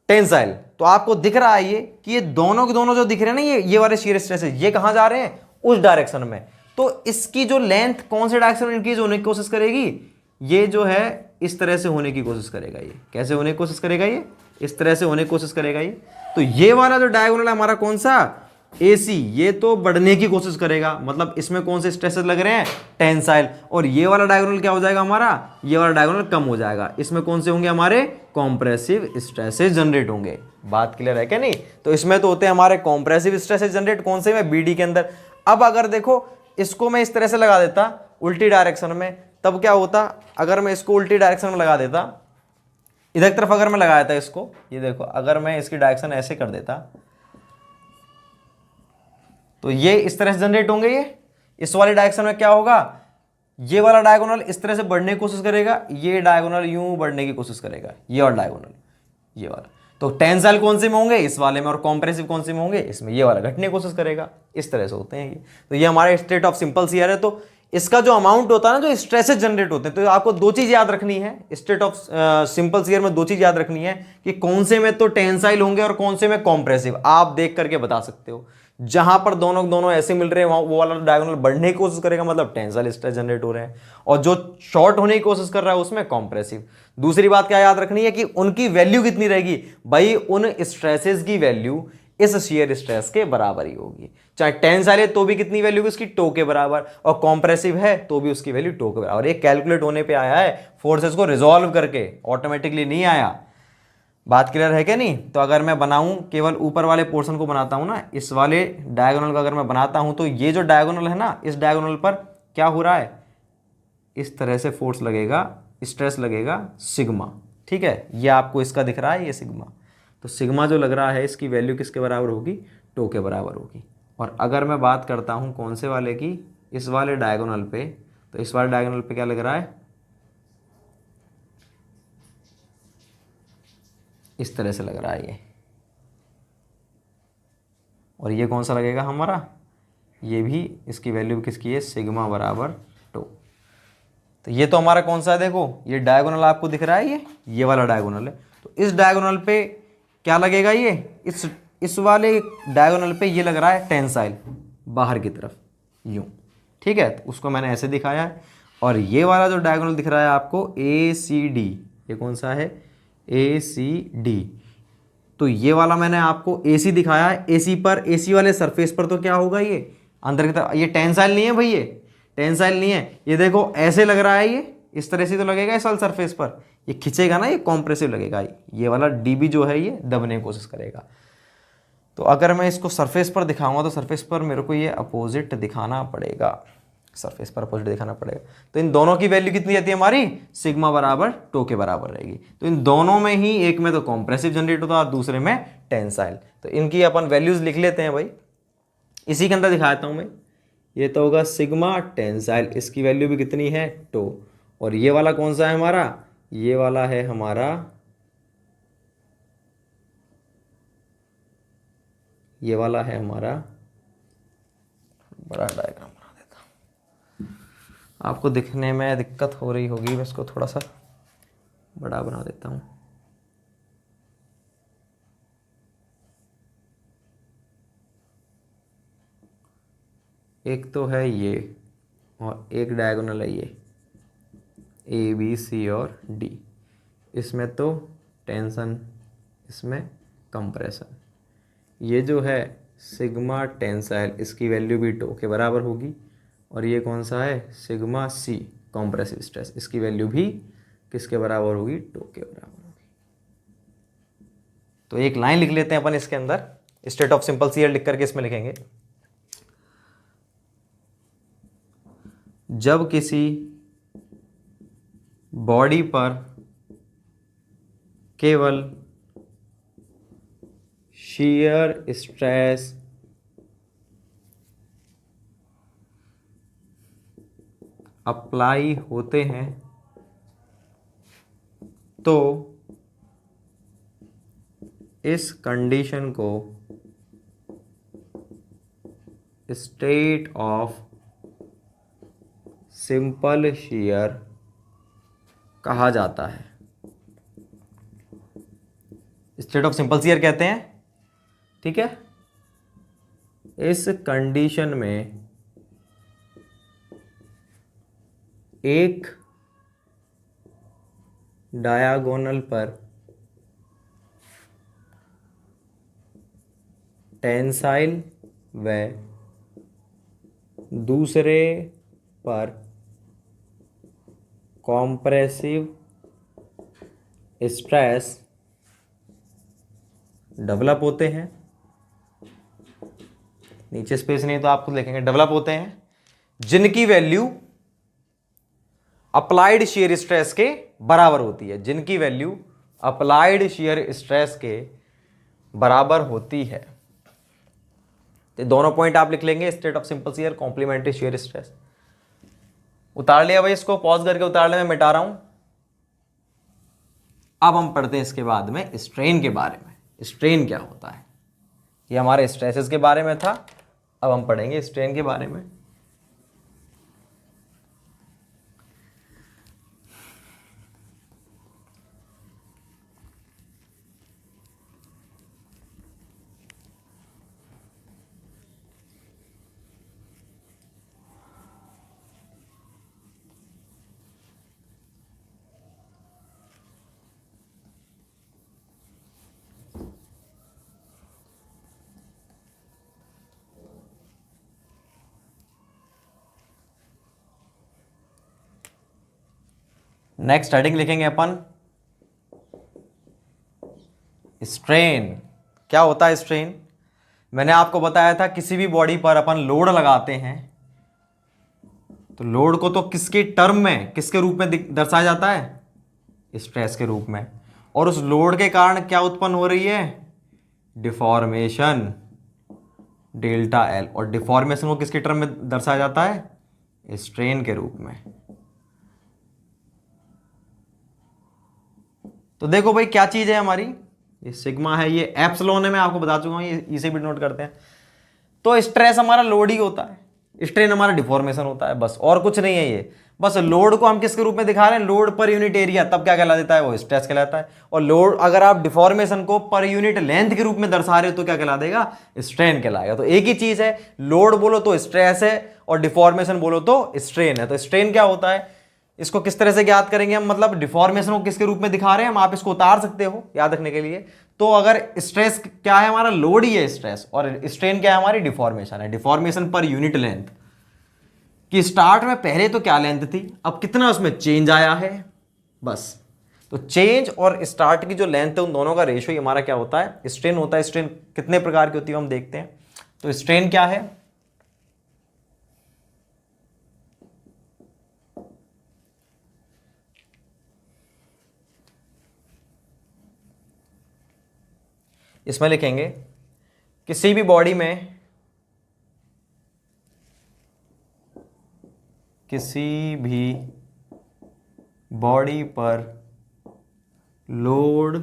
[SPEAKER 1] टेंसाइल। तो आपको दिख रहा है ये कि ये दोनों के दोनों जो दिख रहे हैं ना, ये वाले शियर स्ट्रेसेस ये कहां जा रहे हैं, उस डायरेक्शन में। तो इसकी जो लेंथ कौन से डायरेक्शन में इंक्रीज होने की कोशिश करेगी, ये जो है इस तरह से होने की कोशिश करेगा। ये कैसे होने की कोशिश करेगा, ये इस तरह से होने की कोशिश करेगा ये। तो ये वाला जो डायगोनल है हमारा कौन सा AC, ये तो बढ़ने की कोशिश करेगा, मतलब इसमें कौन से स्ट्रेसेस लग रहे हैं टेंसाइल। और ये वाला डायगोनल क्या हो जाएगा हमारा, ये वाला डायगोनल कम हो जाएगा, इसमें कौन से होंगे हमारे कॉम्प्रेसिव स्ट्रेसेस जनरेट होंगे। बात क्लियर है क्या नहीं। तो इसमें तो होते हैं हमारे कॉम्प्रेसिव स्ट्रेसेस जनरेट, कौन से में BD के अंदर। अब अगर देखो इसको मैं इस तरह से लगा देता उल्टी डायरेक्शन में, तब क्या होता, अगर मैं इसको उल्टी डायरेक्शन में लगा देता, इधर की तरफ अगर मैं लगाया था इसको, ये देखो अगर मैं इसकी डायरेक्शन ऐसे कर देता तो ये इस तरह से जनरेट होंगे। ये इस वाले डायरेक्शन में क्या होगा, ये वाला डायगोनल इस तरह से बढ़ने की कोशिश करेगा, ये डायगोनल यूं बढ़ने की कोशिश करेगा, ये वाला डायगोनल, ये वाला। तो टेंसाइल कौन से में होंगे, इस वाले में, और कॉम्प्रेसिव कौन से में होंगे, इसमें। ये वाला घटने की कोशिश करेगा, इस तरह से होते हैं ये। तो ये हमारे स्टेट ऑफ सिंपल शियर है। तो इसका जो अमाउंट होता है ना, जो स्ट्रेसेस जनरेट होते हैं, तो आपको दो चीज याद रखनी है स्टेट ऑफ सिंपल शियर में, दो चीज याद रखनी है कि कौन से में तो टेंसाइल होंगे और कौन से में कॉम्प्रेसिव। आप देख करके बता सकते हो, जहां पर दोनों दोनों ऐसे मिल रहे हैं वहां वो वाला डायगोनल बढ़ने की कोशिश करेगा, मतलब टेंसाइल स्ट्रेस जनरेट हो रहे हैं, और जो शॉर्ट होने की कोशिश कर रहा है उसमें कॉम्प्रेसिव। दूसरी बात क्या याद रखनी है कि उनकी वैल्यू कितनी रहेगी भाई, उन स्ट्रेसेस की वैल्यू इस शियर स्ट्रेस के बराबर ही होगी। चाहे टेंसाइल है तो भी कितनी वैल्यू उसकी, टो के बराबर, और कॉम्प्रेसिव है तो भी उसकी वैल्यू टो के बराबर। ये कैलकुलेट होने पे आया है, फोर्सेस को रिजॉल्व करके, ऑटोमेटिकली नहीं आया। बात क्लियर है क्या नहीं। तो अगर मैं बनाऊं, केवल ऊपर वाले पोर्शन को बनाता हूं ना, इस वाले डायगोनल का अगर मैं बनाता हूं, तो ये जो डायगोनल है ना, इस डायगोनल पर क्या हो रहा है, इस तरह से फोर्स लगेगा, स्ट्रेस लगेगा सिग्मा। ठीक है, ये आपको इसका दिख रहा है, ये सिग्मा। तो सिग्मा जो लग रहा है इसकी वैल्यू किसके बराबर होगी, टो के बराबर होगी। और अगर मैं बात करता हूं कौन से वाले की, इस वाले डायगोनल पे, तो इस वाले डायगोनल पे क्या लग रहा है, इस तरह से लग रहा है ये। और ये कौन सा लगेगा हमारा, ये भी, इसकी वैल्यू किसकी है, सिग्मा बराबर टो। तो ये तो हमारा कौन सा है, देखो ये डायगोनल आपको दिख रहा है, ये वाला डायगोनल है। तो इस डायगोनल पे क्या लगेगा, ये इस वाले डायगोनल पे ये लग रहा है टेंसाइल, बाहर की तरफ यूं। ठीक है, तो उसको मैंने ऐसे दिखाया है। और ये वाला जो डायगोनल दिख रहा है आपको ACD, ये कौन सा है, ACD। तो ये वाला मैंने आपको AC दिखाया है। AC पर, AC वाले सरफेस पर तो क्या होगा, ये अंदर की तरफ, ये टेंसाइल नहीं है भाई, ये टेंसाइल नहीं है। ये देखो ऐसे लग रहा है, ये इस तरह से तो लगेगा इस वाले सरफेस पर, ये खिंचेगा ना, ये कॉम्प्रेसिव लगेगा। ये वाला DB जो है ये दबने की कोशिश करेगा। तो अगर मैं इसको सरफेस पर दिखाऊंगा तो सरफेस पर मेरे को ये अपोजिट दिखाना पड़ेगा, सरफेस पर अपोजिट दिखाना पड़ेगा। तो इन दोनों की वैल्यू कितनी रहती है हमारी, सिग्मा बराबर टो के बराबर रहेगी। तो इन दोनों में ही, एक में तो कॉम्प्रेसिव जनरेट होता है और दूसरे में टेंसाइल। तो इनकी अपन वैल्यूज लिख लेते हैं भाई, इसी के अंदर दिखाता हूं मैं। ये तो होगा सिग्मा टेंसाइल, इसकी वैल्यू भी कितनी है, टो। और ये वाला कौन सा है हमारा, ये वाला है हमारा, ये वाला है हमारा बड़ा डायग्राम बना देता हूँ, आपको दिखने में दिक्कत हो रही होगी, मैं इसको थोड़ा सा बड़ा बना देता हूँ। एक तो है ये और एक डायगोनल है ये ए बी सी और डी। इसमें तो टेंशन, इसमें कंप्रेशन। ये जो है सिग्मा टेंसाइल, इसकी वैल्यू भी टो के बराबर होगी। और ये कौन सा है, सिग्मा सी कॉम्प्रेसिव स्ट्रेस, इसकी वैल्यू भी किसके बराबर होगी, टो के बराबर होगी। तो एक लाइन लिख लेते हैं अपन इसके अंदर, स्टेट ऑफ सिंपल सीयर लिख करके इसमें लिखेंगे, जब किसी बॉडी पर केवल shear स्ट्रेस अप्लाई होते हैं तो इस कंडीशन को स्टेट ऑफ सिंपल shear कहा जाता है। स्टेट ऑफ सिंपल shear कहते हैं, ठीक है। इस कंडीशन में एक डायगोनल पर टेंसाइल व दूसरे पर कॉम्प्रेसिव स्ट्रेस डेवलप होते हैं। नीचे स्पेस नहीं तो आपको लिखेंगे डेवलप होते हैं, जिनकी वैल्यू अप्लाइड शियर स्ट्रेस के बराबर होती है, जिनकी वैल्यू अप्लाइड शियर स्ट्रेस के बराबर होती है। तो दोनों पॉइंट आप लिख लेंगे, state of simple shear, complementary shear stress. उतार लिया भाई, इसको पॉज करके उतार ले, मैं मिटा रहा हूं। अब हम पढ़ते हैं इसके बाद में स्ट्रेन के बारे में। स्ट्रेन क्या होता है, ये हमारे स्ट्रेसेस के बारे में था, अब हम पढ़ेंगे स्ट्रेन के बारे में। नेक्स्ट हेडिंग लिखेंगे अपन स्ट्रेन। क्या होता है स्ट्रेन, मैंने आपको बताया था किसी भी बॉडी पर अपन लोड लगाते हैं तो लोड को तो किसके टर्म में, किसके रूप में दर्शाया जाता है, स्ट्रेस के रूप में। और उस लोड के कारण क्या उत्पन्न हो रही है, डिफॉर्मेशन, डेल्टा एल। और डिफॉर्मेशन को किसके टर्म में दर्शाया जाता है, स्ट्रेन के रूप में। तो देखो भाई क्या चीज है हमारी, ये सिग्मा है, ये एप्सिलॉन है, मैं आपको बता चुका हूं, ये इसे भी नोट करते हैं। तो स्ट्रेस हमारा लोड ही होता है, स्ट्रेन हमारा डिफॉर्मेशन होता है, बस और कुछ नहीं है ये। बस लोड को हम किसके रूप में दिखा रहे हैं, लोड पर यूनिट एरिया, तब क्या कहला देता है, वो स्ट्रेस कहलाता है। और लोड अगर आप डिफॉर्मेशन को पर यूनिट लेंथ के रूप में दर्शा रहे हो तो क्या कहला देगा, स्ट्रेन कहलाएगा। तो एक ही चीज है, लोड बोलो तो स्ट्रेस है और डिफॉर्मेशन बोलो तो स्ट्रेन है। तो स्ट्रेन क्या होता है, इसको किस तरह से ज्ञात करेंगे हम, मतलब डिफॉर्मेशन को किसके रूप में दिखा रहे हैं हम, आप इसको उतार सकते हो याद रखने के लिए। तो अगर स्ट्रेस क्या है हमारा, लोड ही है स्ट्रेस, और स्ट्रेन क्या है हमारी, डिफॉर्मेशन है। डिफॉर्मेशन पर यूनिट लेंथ कि स्टार्ट में पहले तो क्या लेंथ थी, अब कितना उसमें चेंज आया है, बस। तो चेंज और स्टार्ट की जो लेंथ है उन दोनों का रेशियो हमारा क्या होता है, स्ट्रेन होता है। स्ट्रेन कितने प्रकार की होती है हम देखते हैं। तो स्ट्रेन क्या है, इसमें लिखेंगे किसी भी बॉडी में, किसी भी बॉडी पर लोड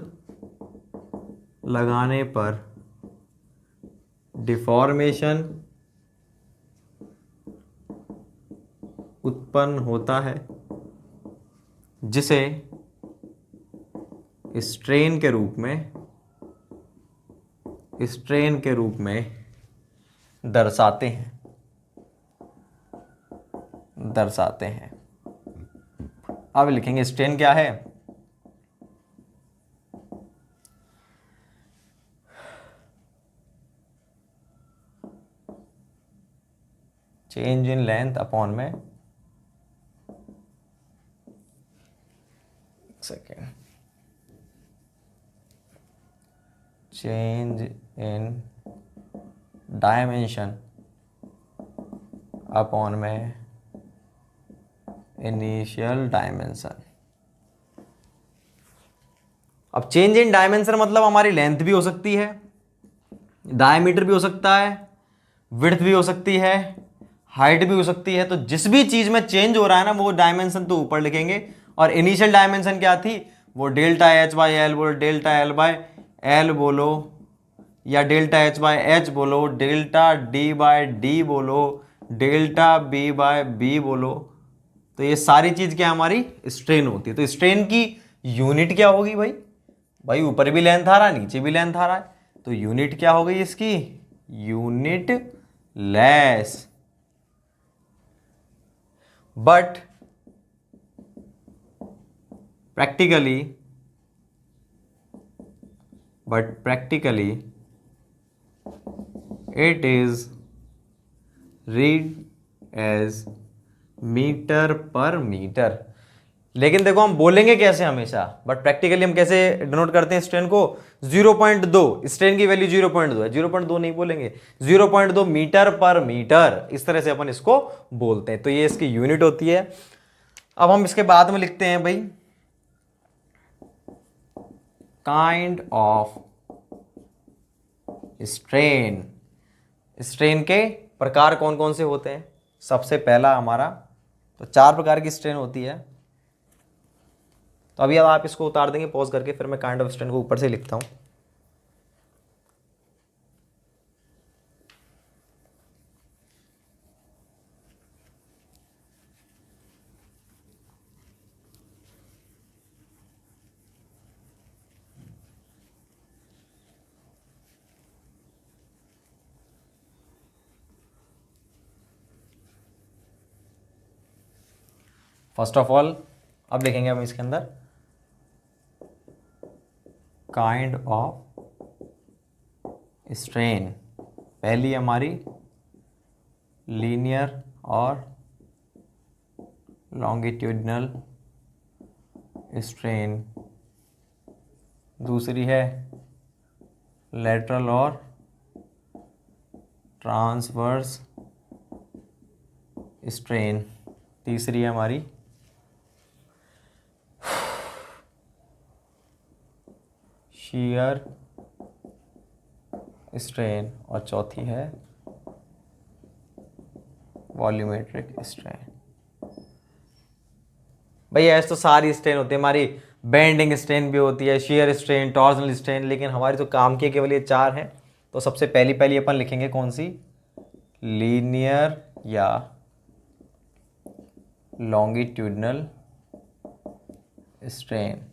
[SPEAKER 1] लगाने पर डिफॉर्मेशन उत्पन्न होता है जिसे स्ट्रेन के रूप में दर्शाते हैं। अब लिखेंगे स्ट्रेन क्या है। चेंज इन लेंथ अपॉन में second change in dimension upon में इनिशियल डायमेंशन। अब चेंज इन डायमेंशन मतलब हमारी लेंथ भी हो सकती है, डायमीटर भी हो सकता है, विड्थ भी हो सकती है, हाइट भी हो सकती है। तो जिस भी चीज में चेंज हो रहा है ना वो डायमेंशन तो ऊपर लिखेंगे। और इनिशियल डायमेंशन क्या थी, वो डेल्टा एच बाई एल बोलो, डेल्टा एल बाई एल बोलो, या डेल्टा एच बाई एच बोलो, डेल्टा डी बाई डी बोलो, डेल्टा बी बाय बी बोलो। तो ये सारी चीज क्या हमारी स्ट्रेन होती है। तो स्ट्रेन की यूनिट क्या होगी भाई ऊपर भी लेंथ आ रहा है, नीचे भी लेंथ आ रहा है, तो यूनिट क्या हो गई इसकी, unit less. But practically it is read as metre पर मीटर। लेकिन देखो हम बोलेंगे कैसे हमेशा, बट प्रैक्टिकली हम कैसे डिनोट करते हैं स्ट्रेन को, 0.2, स्ट्रेन की वैल्यू 0.2 है, 0.2 नहीं बोलेंगे, 0.2 मीटर पर मीटर, इस तरह से अपन इसको बोलते हैं। तो ये इसकी यूनिट होती है। अब हम इसके बाद में लिखते हैं भाई काइंड ऑफ स्ट्रेन। स्ट्रेन के प्रकार कौन कौन से होते हैं। सबसे पहला हमारा तो 4 प्रकार की स्ट्रेन होती है। तो अभी अब आप इसको उतार देंगे पॉज करके, फिर मैं काइंड ऑफ स्ट्रेन को ऊपर से लिखता हूं। फर्स्ट ऑफ ऑल अब लिखेंगे हम इसके अंदर काइंड ऑफ स्ट्रेन। पहली हमारी लीनियर और लॉन्गिट्यूडिनल स्ट्रेन, दूसरी है लेटरल और ट्रांसवर्स स्ट्रेन, तीसरी है हमारी शीयर स्ट्रेन, और चौथी है वॉल्यूमेट्रिक स्ट्रेन। भाई ऐसे तो सारी स्ट्रेन होती है हमारी, बेंडिंग स्ट्रेन भी होती है, शीयर स्ट्रेन, टॉर्जनल स्ट्रेन, लेकिन हमारी तो काम की केवल ये 4 हैं। तो सबसे पहली अपन लिखेंगे कौन सी, लीनियर या लॉन्गिट्यूडिनल स्ट्रेन।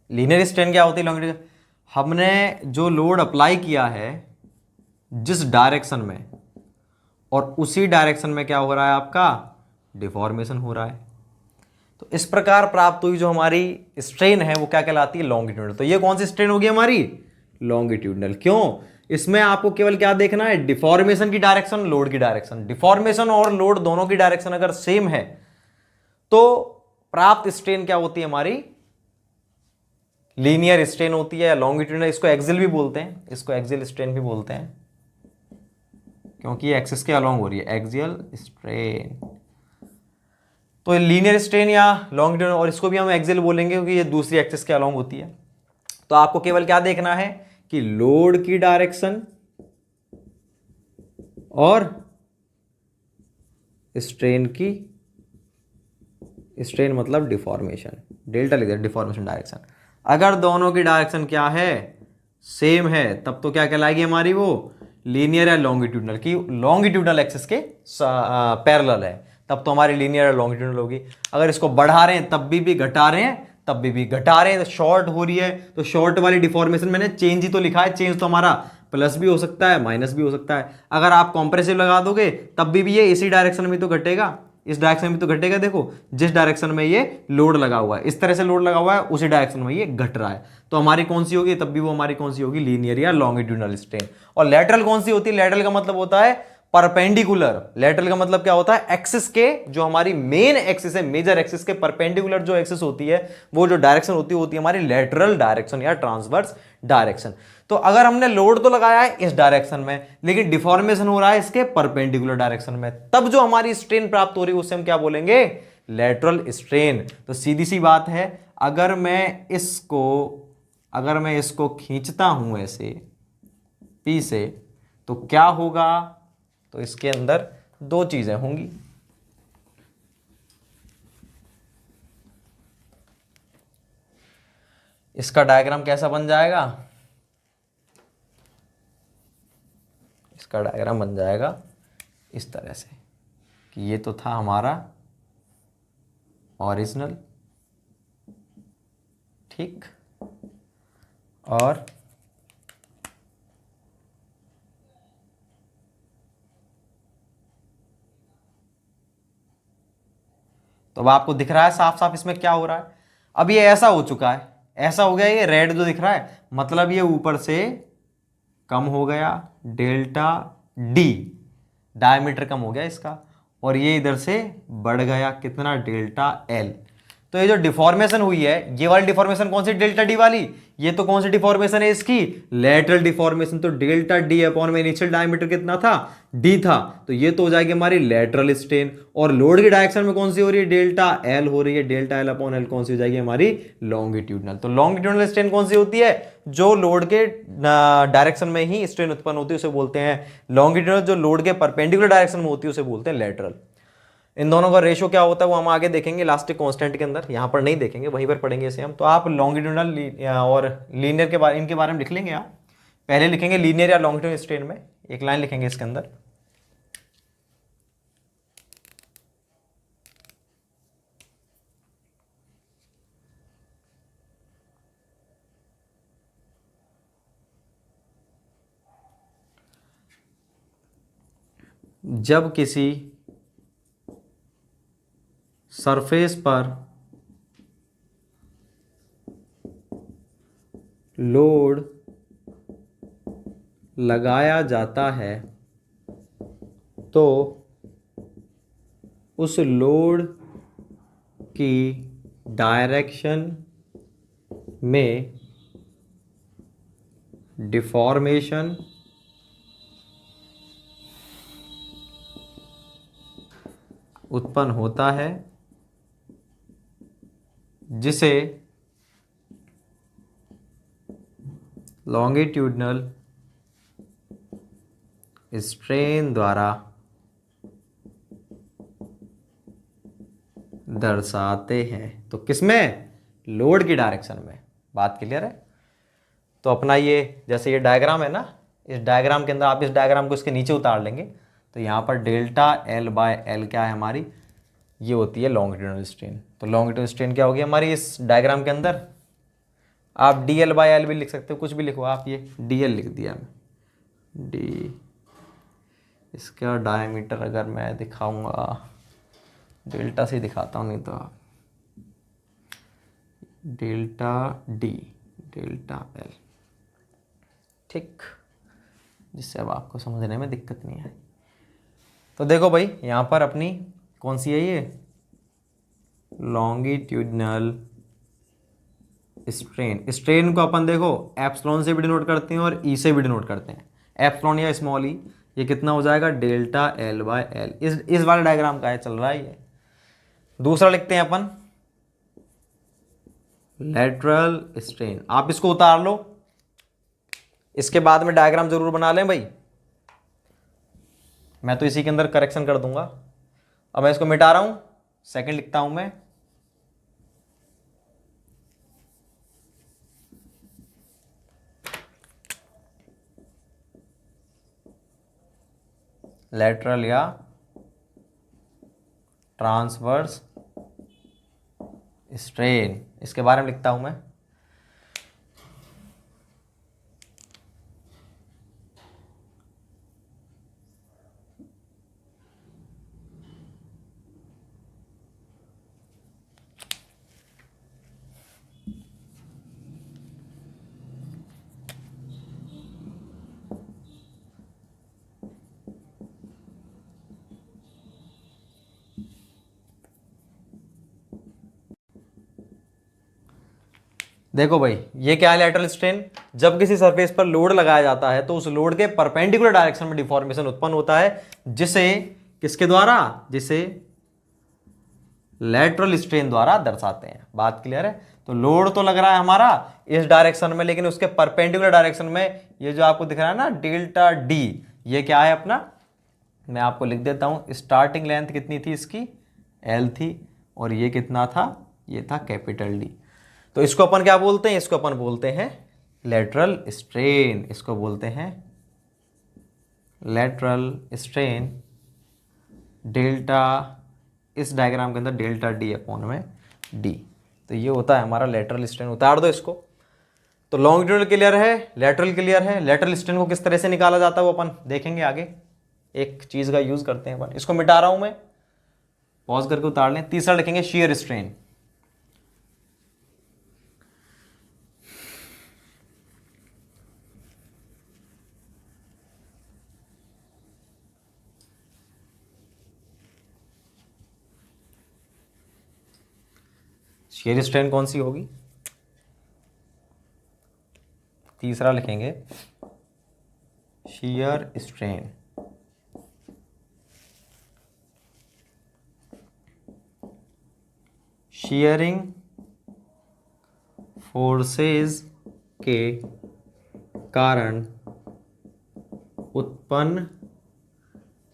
[SPEAKER 1] लीनियर स्ट्रेन क्या होती है, लॉन्गिट्यूडिनल, हमने जो लोड अप्लाई किया है जिस डायरेक्शन में, और उसी डायरेक्शन में क्या हो रहा है आपका, डिफॉर्मेशन हो रहा है। तो इस प्रकार प्राप्त हुई जो हमारी स्ट्रेन है वो क्या कहलाती है, लॉन्गिट्यूडिनल। तो ये कौन सी स्ट्रेन होगी हमारी, लॉन्गिट्यूडिनल। क्यों, इसमें आपको केवल क्या देखना है, डिफॉर्मेशन की डायरेक्शन, लोड की डायरेक्शन। डिफॉर्मेशन और लोड दोनों की डायरेक्शन अगर सेम है तो प्राप्त स्ट्रेन क्या होती है हमारी, लीनियर स्ट्रेन होती है, लॉन्गिट्यूडिनल। इसको एक्सियल भी बोलते हैं, इसको एक्सियल स्ट्रेन भी बोलते हैं, क्योंकि ये एक्सिस के अलोंग हो रही है, एक्सियल स्ट्रेन। तो लीनियर स्ट्रेन या लॉन्गिट्यूडिनल, और इसको भी हम एक्सियल बोलेंगे क्योंकि ये दूसरी एक्सिस के अलोंग होती है। तो आपको केवल क्या देखना है कि लोड की डायरेक्शन और स्ट्रेन की, स्ट्रेन मतलब डिफॉर्मेशन, डेल्टा लिख दिया, डिफॉर्मेशन डायरेक्शन। अगर दोनों की डायरेक्शन क्या है, सेम है, तब तो क्या कहलाएगी हमारी वो लीनियर या लॉन्गिट्यूडनल की लॉन्गिट्यूडनल एक्सिस के पैरेलल है, तब तो हमारी लीनियर या लॉन्गिट्यूडनल होगी। अगर इसको बढ़ा रहे हैं तब भी घटा रहे हैं, तब भी घटा रहे हैं, तो शॉर्ट हो रही है, तो शॉर्ट वाली डिफॉर्मेशन मैंने चेंज ही तो लिखा है, चेंज तो हमारा प्लस भी हो सकता है माइनस भी हो सकता है। अगर आप कॉम्प्रेसिव लगा दोगे तब भी ये इसी डायरेक्शन में तो घटेगा, इस डायरेक्शन में तो घटेगा। देखो जिस डायरेक्शन में ये लोड लगा हुआ है, इस तरह से लोड लगा हुआ है, उसी डायरेक्शन में ये घट रहा है, तो हमारी कौन सी होगी, तब भी वो हमारी कौन सी होगी, लीनियर या लॉन्गिट्यूडनल स्ट्रेन। और लेटरल कौन सी होती है, लेटरल का मतलब होता है परपेंडिकुलर। लेटरल का मतलब क्या होता है, एक्सिस के जो हमारी मेन एक्सिस है, मेजर एक्सिस के परपेंडिकुलर जो एक्सिस होती है, वो जो डायरेक्शन होती है हमारी लेटरल डायरेक्शन या ट्रांसवर्स डायरेक्शन। तो अगर हमने लोड तो लगाया है इस डायरेक्शन में, लेकिन डिफॉर्मेशन हो रहा है इसके परपेंडिकुलर डायरेक्शन में, तब जो हमारी स्ट्रेन प्राप्त हो रही है उसे हम क्या बोलेंगे, लेटरल स्ट्रेन। तो सीधी सी बात है, अगर मैं इसको खींचता हूं ऐसे पी से, तो क्या होगा, तो इसके अंदर दो चीजें होंगी। इसका डायग्राम कैसा बन जाएगा, इसका डायग्राम बन जाएगा इस तरह से कि ये तो था हमारा ओरिजिनल, ठीक, और तो अब आपको दिख रहा है साफ साफ इसमें क्या हो रहा है। अब ये ऐसा हो चुका है, ऐसा हो गया, ये रेड जो दिख रहा है मतलब ये ऊपर से कम हो गया डेल्टा डी, डायमीटर कम हो गया इसका, और ये इधर से बढ़ गया कितना, डेल्टा एल। तो ये जो डिफॉर्मेशन हुई है, ये वाली डिफॉर्मेशन कौन सी, डेल्टा डी वाली, ये तो कौन सी डिफॉर्मेशन है इसकी, लेटरल डिफॉर्मेशन। तो डेल्टा डी अपॉन में इनिशियल डायमीटर कितना था, डी था, तो ये तो हो जाएगी हमारी लेटरल स्ट्रेन। और लोड की डायरेक्शन में कौन सी हो रही है, डेल्टा एल हो रही है, डेल्टा एल अपॉन एल कौन सी हो जाएगी हमारी, लॉन्गिट्यूडनल। तो लॉन्गिट्यूडनल स्ट्रेन कौन सी होती है, जो लोड के डायरेक्शन में ही स्ट्रेन उत्पन्न होती है उसे बोलते हैं लॉन्गिट्यूडनल, जो लोड के परपेंडिकुलर डायरेक्शन में होती है उसे बोलते हैं लेटरल। इन दोनों का रेशियो क्या होता है वो हम आगे देखेंगे इलास्टिक कांस्टेंट के अंदर, यहाँ पर नहीं देखेंगे, वहीं पर पढ़ेंगे इसे हम। तो आप लॉन्गिट्यूडनल और लीनियर के बारे, इनके बारे में लिख लेंगे आप, पहले लिखेंगे लीनियर या लॉन्गिट्यूडनल स्ट्रेन में, एक लाइन लिखेंगे इसके अंदर। जब किसी सरफेस पर लोड लगाया जाता है तो उस लोड की डायरेक्शन में डिफॉर्मेशन उत्पन्न होता है, जिसे लॉन्गिट्यूडनल स्ट्रेन द्वारा दर्शाते हैं। तो किसमें, लोड की डायरेक्शन में। बात क्लियर है। तो अपना ये जैसे ये डायग्राम है ना, इस डायग्राम के अंदर आप इस डायग्राम को इसके नीचे उतार लेंगे, तो यहाँ पर डेल्टा एल बाय एल क्या है हमारी, ये होती है लॉन्गिट्यूडनल स्ट्रेन। तो लॉन्गिट्यूडनल स्ट्रेन क्या होगी हमारी इस डायग्राम के अंदर, आप डी एल बाय एल भी लिख सकते हो, कुछ भी लिखो आप, ये डी एल लिख दिया मैं, डी, इसका डायमीटर अगर मैं दिखाऊंगा, डेल्टा से दिखाता हूँ, नहीं तो आप डेल्टा डी, डेल्टा एल, ठीक, जिससे अब आपको समझने में दिक्कत नहीं आई। तो देखो भाई यहाँ पर अपनी कौन सी है ये, लॉन्गिट्यूडनल स्ट्रेन। स्ट्रेन को अपन देखो एप्सिलॉन से भी डिनोट करते हैं और ई से भी डिनोट करते हैं, एप्सिलॉन या स्मॉल ई, ये कितना हो जाएगा, डेल्टा एल बाय एल। इस वाले डायग्राम का है, चल रहा है ये। दूसरा लिखते हैं अपन लेटरल स्ट्रेन, आप इसको उतार लो, इसके बाद में डायग्राम जरूर बना लें भाई, मैं तो इसी के अंदर करेक्शन कर दूंगा। अब मैं इसको मिटा रहा हूं, सेकंड लिखता हूं मैं, लेटरल या ट्रांसवर्स स्ट्रेन, इसके बारे में लिखता हूं मैं। देखो भाई, ये क्या है लैटरल स्ट्रेन। जब किसी सरफेस पर लोड लगाया जाता है तो उस लोड के परपेंडिकुलर डायरेक्शन में डिफॉर्मेशन उत्पन्न होता है, जिसे किसके द्वारा, जिसे लैटरल स्ट्रेन द्वारा दर्शाते हैं। बात क्लियर है। तो लोड तो लग रहा है हमारा इस डायरेक्शन में, लेकिन उसके परपेंडिकुलर डायरेक्शन में ये जो आपको दिख रहा है ना डेल्टा डी, ये क्या है अपना, मैं आपको लिख देता हूं। स्टार्टिंग लेंथ कितनी थी इसकी, एल थी, और ये कितना था, ये था कैपिटल डी। तो इसको अपन क्या बोलते हैं, इसको अपन बोलते हैं लेटरल स्ट्रेन, इसको बोलते हैं लेटरल स्ट्रेन। डेल्टा, इस डायग्राम के अंदर डेल्टा डी अपॉन में डी, तो ये होता है हमारा लेटरल स्ट्रेन। उतार दो इसको। तो लॉन्गिट्यूडल क्लियर है, लेटरल क्लियर है। लेटरल स्ट्रेन को किस तरह से निकाला जाता है वो अपन देखेंगे आगे। एक चीज का यूज करते हैं अपन, इसको मिटा रहा हूं मैं, पॉज करके उतार लें। तीसरा लिखेंगे शियर स्ट्रेन। शियर स्ट्रेन कौन सी होगी, तीसरा लिखेंगे शियर स्ट्रेन। शियरिंग फोर्सेस के कारण उत्पन्न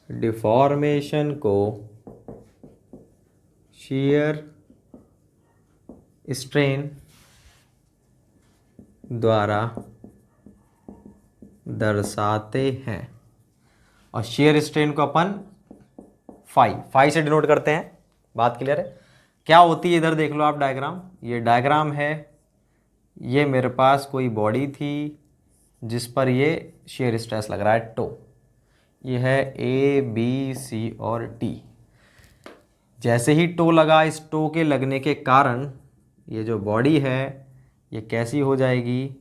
[SPEAKER 1] डिफॉर्मेशन को शियर स्ट्रेन द्वारा दर्शाते हैं। और शियर स्ट्रेन को अपन फाई से डिनोट करते हैं। बात क्लियर है। क्या होती है, इधर देख लो आप डायग्राम, ये डायग्राम है, ये मेरे पास कोई बॉडी थी जिस पर ये शियर स्ट्रेस लग रहा है टो, ये है ए बी सी और टी। जैसे ही टो लगा, इस टो के लगने के कारण ये जो बॉडी है ये कैसी हो जाएगी,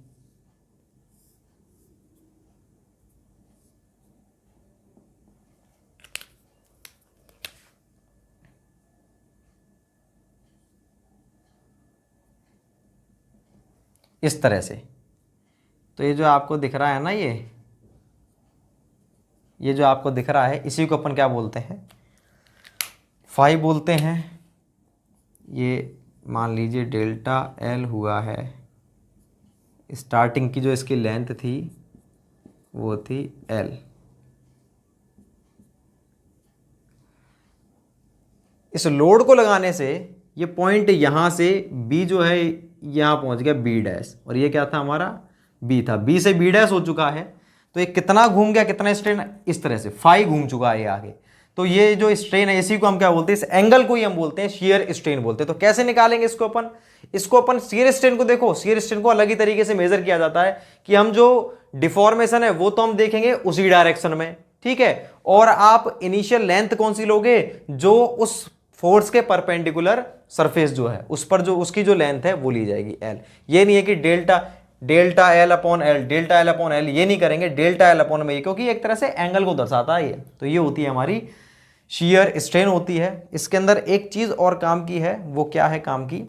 [SPEAKER 1] इस तरह से। तो ये जो आपको दिख रहा है ना, ये जो आपको दिख रहा है, इसी को अपन क्या बोलते हैं, फाई बोलते हैं। ये मान लीजिए डेल्टा एल हुआ है, स्टार्टिंग की जो इसकी लेंथ थी वो थी एल। इस लोड को लगाने से ये पॉइंट यहाँ से बी जो है यहाँ पहुँच गया बी डैश, और ये क्या था हमारा बी था, बी से बी डैश हो चुका है। तो ये कितना घूम गया, कितना स्ट्रेन, इस तरह से फाई घूम चुका है ये आगे। तो ये जो स्ट्रेन है इसी को हम क्या बोलते हैं, इस एंगल को ही हम बोलते हैं शियर स्ट्रेन बोलते हैं। तो कैसे निकालेंगे इसको अपन, इसको अपन शियर स्ट्रेन को देखो, शियर स्ट्रेन को अलग ही तरीके से मेजर किया जाता है कि हम जो डिफॉर्मेशन है वो तो हम देखेंगे उसी डायरेक्शन में, ठीक है। और आप इनिशियल लेंथ कौन सी लोगे, जो उस फोर्स के परपेंडिकुलर सरफेस जो है उस पर जो उसकी जो लेंथ है वो ली जाएगी एल। ये नहीं है कि delta L upon L, delta L upon L, ये नहीं करेंगे, डेल्टा एल अपॉन में, क्योंकि एक तरह से एंगल को दर्शाता है ये। तो ये होती है हमारी शियर स्ट्रेन होती है। इसके अंदर एक चीज और काम की है, वो क्या है काम की,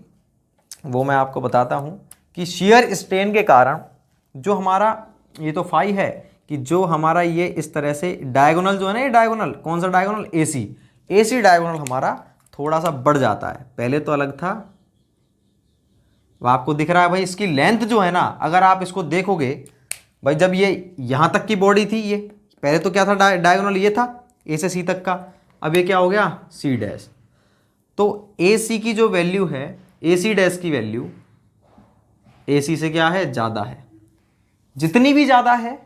[SPEAKER 1] वो मैं आपको बताता हूं कि शियर स्ट्रेन के कारण जो हमारा ये तो फाई है, कि जो हमारा ये इस तरह से डायगोनल जो है ना, ये डायगोनल कौन सा डायगोनल, एसी डायगोनल हमारा थोड़ा सा बढ़ जाता है। पहले तो अलग था, वो आपको दिख रहा है भाई, इसकी लेंथ जो है ना, अगर आप इसको देखोगे भाई, जब ये यहां तक की बॉडी थी, ये पहले तो क्या था, डायगोनल ये था ए से सी तक का, अब ये क्या हो गया सी डैश। तो ए सी की जो वैल्यू है, ए सी डैश की वैल्यू ए सी से क्या है, ज़्यादा है। जितनी भी ज़्यादा है,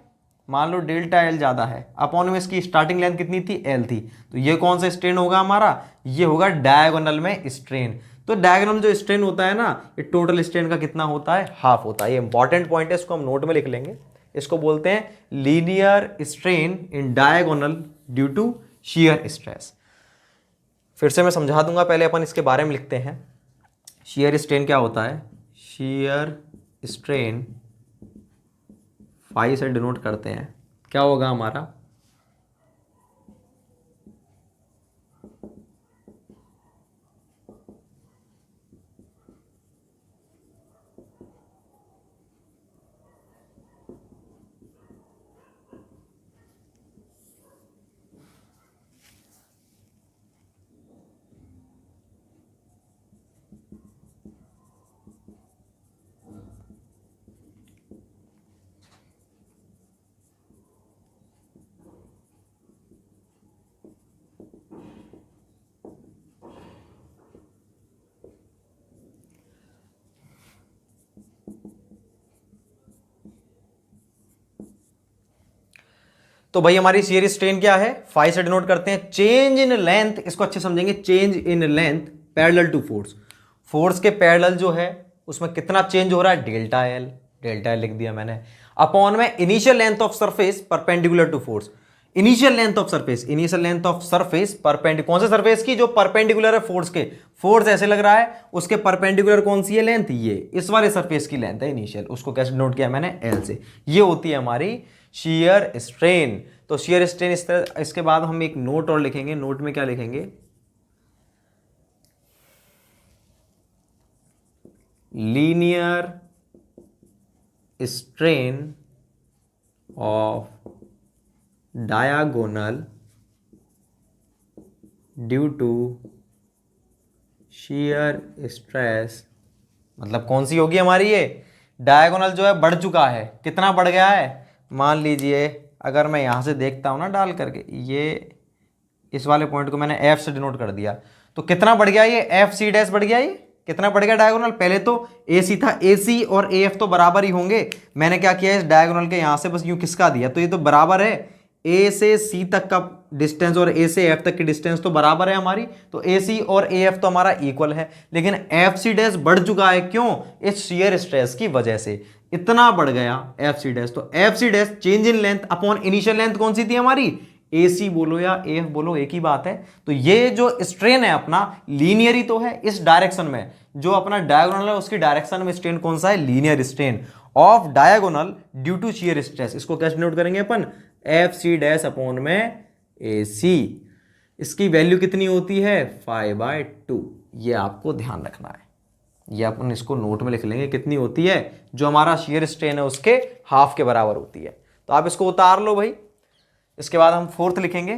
[SPEAKER 1] मान लो डेल्टा एल ज़्यादा है, अपॉन में इसकी स्टार्टिंग लेंथ कितनी थी, एल थी, तो ये कौन सा स्ट्रेन होगा हमारा, ये होगा डायगोनल में स्ट्रेन। तो डायगोनल जो स्ट्रेन होता है ना, ये टोटल स्ट्रेन का कितना होता है, हाफ होता है। ये इंपॉर्टेंट पॉइंट है, इसको हम नोट में लिख लेंगे। इसको बोलते हैं linear strain in diagonal due to shear stress. फिर से मैं समझा दूंगा, पहले अपन इसके बारे में लिखते हैं। शियर स्ट्रेन क्या होता है, शियर स्ट्रेन फाई से डिनोट करते हैं, क्या होगा हमारा, तो भाई हमारी शियर स्ट्रेन क्या है, फाई से डिनोट करते हैं चेंज इन लेंथ, इसको अच्छे समझेंगे, change in length parallel to force. Force के पैरेलल जो है उसमें कितना चेंज हो रहा है, डेल्टा एल, डेल्टा एल लिख दिया मैंने, अपॉन में initial length of surface perpendicular to force. Initial length of surface, initial length of surface perpendicular, कौन से सरफेस की, जो परपेंडिकुलर है फोर्स के, फोर्स ऐसे लग रहा है, उसके परपेंडिकुलर कौन सी है लेंथ, ये इस वाले सरफेस की लेंथ है इनिशियल, उसको कैसे नोट किया मैंने, एल से। ये होती है हमारी शियर स्ट्रेन। तो शियर स्ट्रेन इस तरह, इसके बाद हम एक नोट और लिखेंगे, नोट में क्या लिखेंगे, linear strain of diagonal due to shear stress. मतलब कौन सी होगी हमारी, ये डायगोनल जो है बढ़ चुका है, कितना बढ़ गया है, मान लीजिए अगर मैं यहां से देखता हूं ना डाल करके, ये इस वाले पॉइंट को मैंने एफ से डिनोट कर दिया, तो कितना बढ़ गया, ये एफ सी डैश बढ़ गया, ये कितना बढ़ गया डायगोनल, पहले तो ए सी था, ए सी और ए एफ तो बराबर ही होंगे, मैंने क्या किया इस डायगोनल के यहां से बस यूं खिसका दिया, तो ये तो बराबर है, ए से सी तक का डिस्टेंस और ए से एफ तक की डिस्टेंस तो बराबर है हमारी, तो ए सी और ए एफ तो हमारा इक्वल है, लेकिन एफ सी डैश बढ़ चुका है, क्यों, इस शियर स्ट्रेस की वजह से इतना बढ़ गया एफ सी डैश। तो F C dash change in length upon initial length कौन सी थी हमारी, ए सी बोलो या ए एफ बोलो एक ही बात है। तो ये जो स्ट्रेन है अपना लीनियर ही तो है, इस डायरेक्शन में जो अपना डायगोनल है उसकी डायरेक्शन में स्ट्रेन कौन सा है, linear strain of diagonal due to shear stress. इसको कैसे नोट करेंगे अपन, एफ सी डैश अपॉन में ए सी, इसकी वैल्यू कितनी होती है 5/2। ये आपको ध्यान रखना है, ये अपन इसको नोट में लिख लेंगे, कितनी होती है, जो हमारा शियर स्ट्रेन है उसके हाफ के बराबर होती है। तो आप इसको उतार लो भाई। इसके बाद हम फोर्थ लिखेंगे,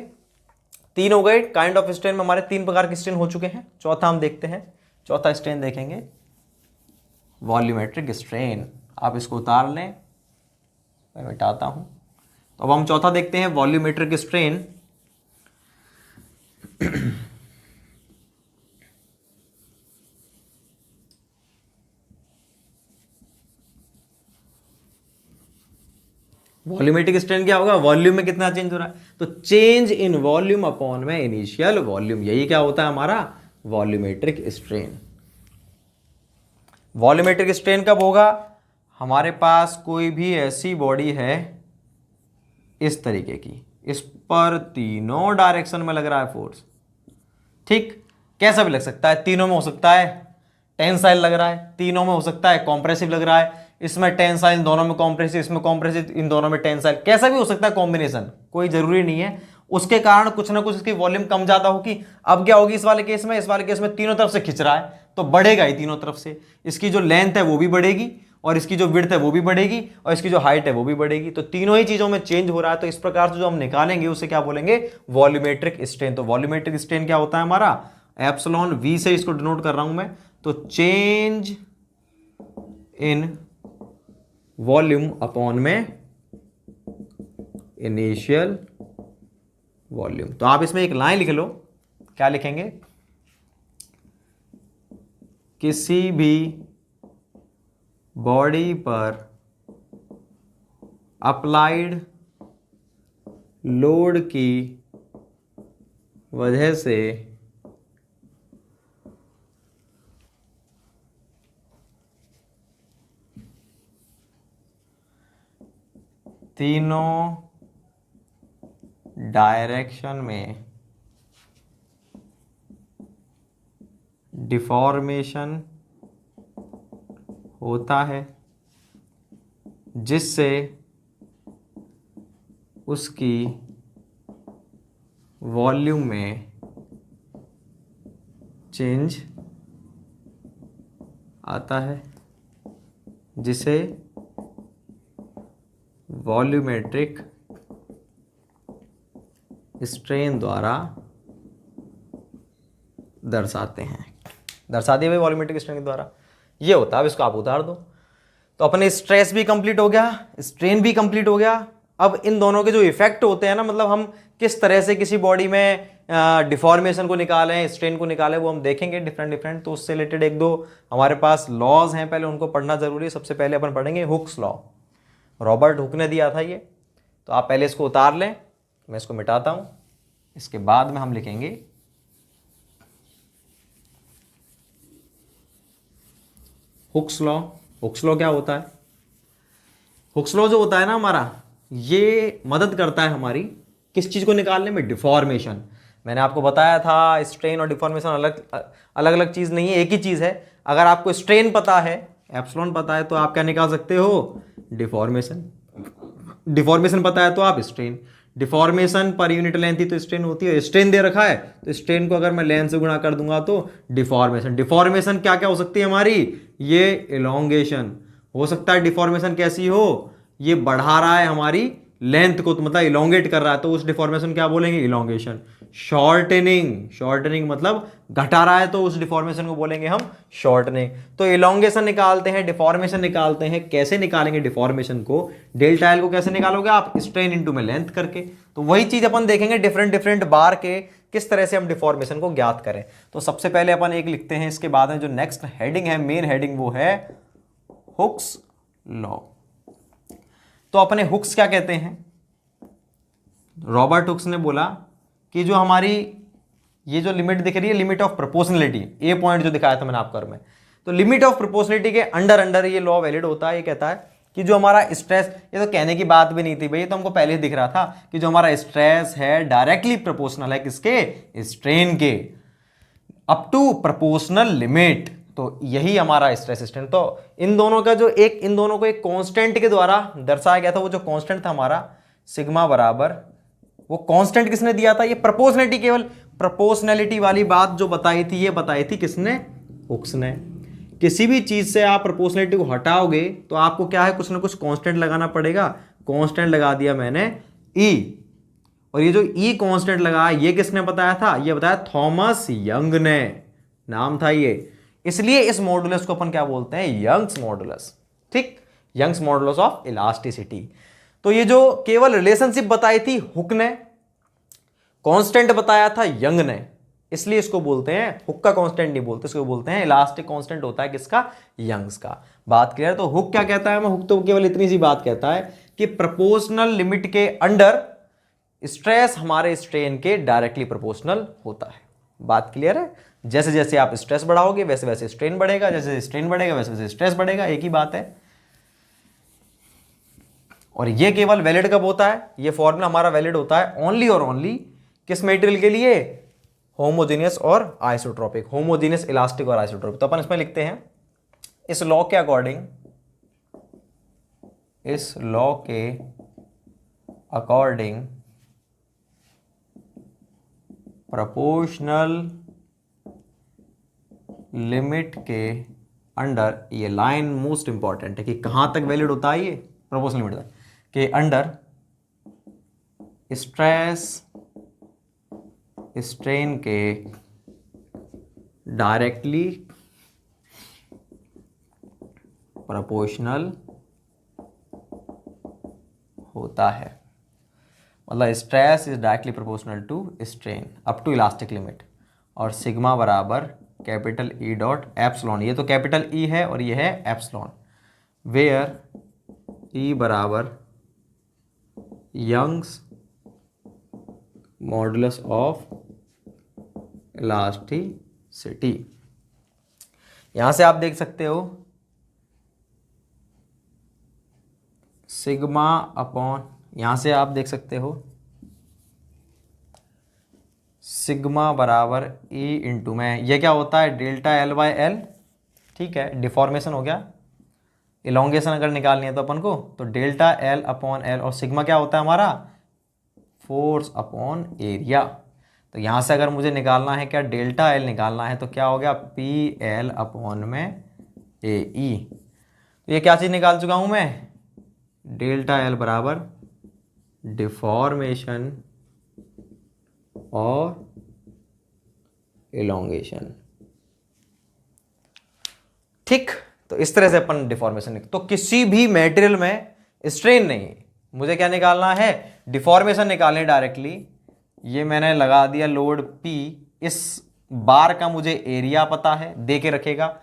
[SPEAKER 1] तीन हो गए काइंड ऑफ स्ट्रेन में, हमारे तीन प्रकार के स्ट्रेन हो चुके हैं। चौथा हम देखते हैं, चौथा स्ट्रेन देखेंगे वॉल्यूमेट्रिक स्ट्रेन। आप इसको उतार लें, मैं मिटाता हूं। तो अब हम चौथा देखते हैं वॉल्यूमेट्रिक स्ट्रेन। वॉल्यूमेट्रिक स्ट्रेन क्या होगा, वॉल्यूम में कितना चेंज हो रहा है, तो चेंज इन वॉल्यूम अपॉन में इनिशियल वॉल्यूम, यही क्या होता है हमारा वॉल्यूमेट्रिक स्ट्रेन। वॉल्यूमेट्रिक स्ट्रेन कब होगा, हमारे पास कोई भी ऐसी बॉडी है इस तरीके की, इस पर तीनों डायरेक्शन में लग रहा है फोर्स, ठीक, कैसा भी लग सकता है, तीनों में हो सकता है टेंसाइल लग रहा है, तीनों में हो सकता है कॉम्प्रेसिव लग रहा है, इसमें टेंसाइल इन दोनों में कॉम्प्रेसिव, इसमें कॉम्प्रेसिव इन दोनों में टेंसाइल, कैसा भी हो सकता है कॉम्बिनेशन, कोई जरूरी नहीं है। उसके कारण कुछ ना कुछ इसकी वॉल्यूम कम ज्यादा होगी। अब क्या होगी इस वाले केस में, इस वाले केस में तीनों तरफ से खिंच रहा है तो बढ़ेगा ही तीनों तरफ से, इसकी जो लेंथ है वो भी बढ़ेगी और इसकी जो विड्थ है वो भी बढ़ेगी और इसकी जो हाइट है वो भी बढ़ेगी, तो तीनों ही चीजों में चेंज हो रहा है। तो इस प्रकार से जो हम निकालेंगे उसे क्या बोलेंगे, वॉल्यूमेट्रिक स्ट्रेन। तो वॉल्यूमेट्रिक स्ट्रेन क्या होता है हमारा, एप्सिलॉन वी से इसको डिनोट कर रहा हूं मैं, तो चेंज इन वॉल्यूम अपॉन में इनिशियल वॉल्यूम। तो आप इसमें एक लाइन लिख लो, क्या लिखेंगे, किसी भी बॉडी पर अप्लाइड लोड की वजह से तीनों डायरेक्शन में डिफॉर्मेशन होता है, जिससे उसकी वॉल्यूम में चेंज आता है, जिसे वॉल्यूमेट्रिक स्ट्रेन द्वारा दर्शा दिए भाई वॉल्यूमेट्रिक स्ट्रेन के द्वारा। ये होता है, अब इसको आप उतार दो। तो अपने स्ट्रेस भी कंप्लीट हो गया, स्ट्रेन भी कंप्लीट हो गया। अब इन दोनों के जो इफेक्ट होते हैं ना, मतलब हम किस तरह से किसी बॉडी में डिफॉर्मेशन को निकालें, स्ट्रेन को निकालें, वो हम देखेंगे डिफरेंट। तो उससे रिलेटेड एक दो हमारे पास लॉज हैं, पहले उनको पढ़ना जरूरी है। सबसे पहले अपन पढ़ेंगे हुक्स लॉ। रॉबर्ट हुक ने दिया था ये, तो आप पहले इसको उतार लें, मैं इसको मिटाता हूं। इसके बाद में हम लिखेंगे हुक्स लॉ। हुक्स लॉ क्या होता है? हुक्स लॉ जो होता है ना हमारा, ये मदद करता है हमारी किस चीज को निकालने में? डिफॉर्मेशन। मैंने आपको बताया था स्ट्रेन और डिफॉर्मेशन अलग अलग चीज नहीं है, एक ही चीज है। अगर आपको स्ट्रेन पता है, एप्सिलॉन पता है, तो आप क्या निकाल सकते हो? डिफॉर्मेशन। डिफॉर्मेशन पता है तो आप strain. Deformation per unit length ही तो स्ट्रेन होती है। स्ट्रेन दे रखा है तो स्ट्रेन को अगर मैं लेंथ से गुणा कर दूंगा तो डिफॉर्मेशन। डिफॉर्मेशन क्या क्या हो सकती है हमारी? ये इलोंगेशन हो सकता है। डिफॉर्मेशन कैसी हो? ये बढ़ा रहा है हमारी लेंथ को, तो मतलब इलोंगेट कर रहा है, तो उस डिफॉर्मेशन क्या बोलेंगे? इलोंगेशन। शॉर्टनिंग, शॉर्टनिंग मतलब घटा रहा है, तो उस डिफॉर्मेशन को बोलेंगे हम शॉर्टनिंग। तो इलोंगेशन निकालते हैं, डिफॉर्मेशन निकालते हैं। कैसे निकालेंगे डिफॉर्मेशन को? डेल्टा एल को कैसे निकालोगे आप? स्ट्रेन इनटू में लेंथ करके। तो वही चीज अपन देखेंगे डिफरेंट बार के किस तरह से हम डिफॉर्मेशन को ज्ञात करें। तो सबसे पहले अपन एक लिखते हैं, इसके बाद में जो नेक्स्ट हेडिंग है, मेन हेडिंग, वो है हुक्स लॉ। तो अपने हुक्स क्या कहते हैं? रॉबर्ट हुक्स ने बोला कि जो हमारी ये जो लिमिट दिख रही है, limit of proportionality, A point जो दिखाया था मैंने आपको में, तो लिमिट ऑफ प्रोपोर्शनलिटी के अंडर ये लॉ वैलिड होता है। ये कहता है कि जो हमारा स्ट्रेस, ये तो कहने की बात भी नहीं थी भाई, ये तो हमको पहले ही दिख रहा था कि जो हमारा स्ट्रेस है डायरेक्टली प्रोपोर्शनल है किसके? स्ट्रेन के, अप टू प्रोपोर्शनल लिमिट। तो यही हमारा स्ट्रेस स्ट्रेन। तो इन दोनों का जो इन दोनों को एक कांस्टेंट के द्वारा दर्शाया गया था। वो जो कांस्टेंट था हमारा सिग्मा बराबर, वो कांस्टेंट किसने दिया था? ये प्रोपोर्शनलिटी, केवल प्रोपोर्शनलिटी वाली बात जो बताई थी, ये बताई थी किसने? हुक्स ने। किसी भी चीज से आप प्रोपोर्शनलिटी को हटाओगे तो आपको क्या है? कुछ ना कुछ कांस्टेंट लगाना पड़ेगा। कांस्टेंट लगा दिया मैंने ई, और ये जो ई कांस्टेंट लगा, ये किसने बताया था? ये बताया थॉमस यंग ने, नाम था ये। इसलिए इस मॉडुलस को अपन क्या बोलते हैं? Young's modulus. ठीक, यंग्स मॉडुलस ऑफ इलास्टिसिटी। तो ये जो केवल रिलेशनशिप बताई थी हुक ने, कांस्टेंट बताया था यंग ने, इसलिए इसको बोलते हैं, हुक का कांस्टेंट नहीं बोलते, इसको बोलते हैं इलास्टिक कांस्टेंट होता है किसका? यंग्स का। बात क्लियर? तो हुक क्या कहता है? हुक तो केवल इतनी सी बात कहता है कि प्रोपोर्शनल लिमिट के अंडर स्ट्रेस हमारे स्ट्रेन के डायरेक्टली प्रोपोर्शनल होता है। बात क्लियर है? जैसे जैसे आप स्ट्रेस बढ़ाओगे वैसे वैसे स्ट्रेन बढ़ेगा, जैसे स्ट्रेन बढ़ेगा वैसे वैसे स्ट्रेस बढ़ेगा, एक ही बात है। और ये केवल वैलिड कब होता है? ये फॉर्मूला हमारा वैलिड होता है ओनली और ओनली किस मटेरियल के लिए? होमोजेनियस और आइसोट्रोपिक। होमोजेनियस, इलास्टिक और आइसोट्रोपिक। तो अपन इसमें लिखते हैं, इस लॉ के अकॉर्डिंग, इस लॉ के अकॉर्डिंग प्रोपोर्शनल लिमिट के अंडर, ये लाइन मोस्ट इंपॉर्टेंट है कि कहां तक वैलिड होता है ये प्रोपोर्शनल लिमिट के अंडर, स्ट्रेस स्ट्रेन के डायरेक्टली प्रोपोर्शनल होता है। मतलब stress is directly proportional to strain up to elastic limit, और सिग्मा बराबर कैपिटल ई डॉट एप्सिलॉन। ये तो कैपिटल ई है और ये है एप्सिलॉन, वेयर ई बराबर यंग्स मॉडुलस ऑफ इलास्टिसिटी। यहां से आप देख सकते हो सिग्मा अपॉन, यहां से आप देख सकते हो सिग्मा बराबर ई इंटू में, यह क्या होता है डेल्टा एल बाय एल, ठीक है, डिफॉर्मेशन हो गया। इलोंगेशन अगर निकालनी है तो अपन को, तो डेल्टा एल अपॉन एल, और सिग्मा क्या होता है हमारा फोर्स अपॉन एरिया। तो यहाँ से अगर मुझे निकालना है क्या डेल्टा एल निकालना है, तो क्या हो गया पी एल अपॉन में ए ई। तो ये क्या चीज़ निकाल चुका हूँ मैं, डेल्टा एल बराबर डिफॉर्मेशन और इलोंगेशन, ठीक। तो इस तरह से अपन डिफॉर्मेशन, तो किसी भी मटेरियल में स्ट्रेन नहीं, मुझे क्या निकालना है डिफॉर्मेशन निकालने डायरेक्टली। ये मैंने लगा दिया लोड P, इस बार का मुझे एरिया पता है, दे के रखेगा,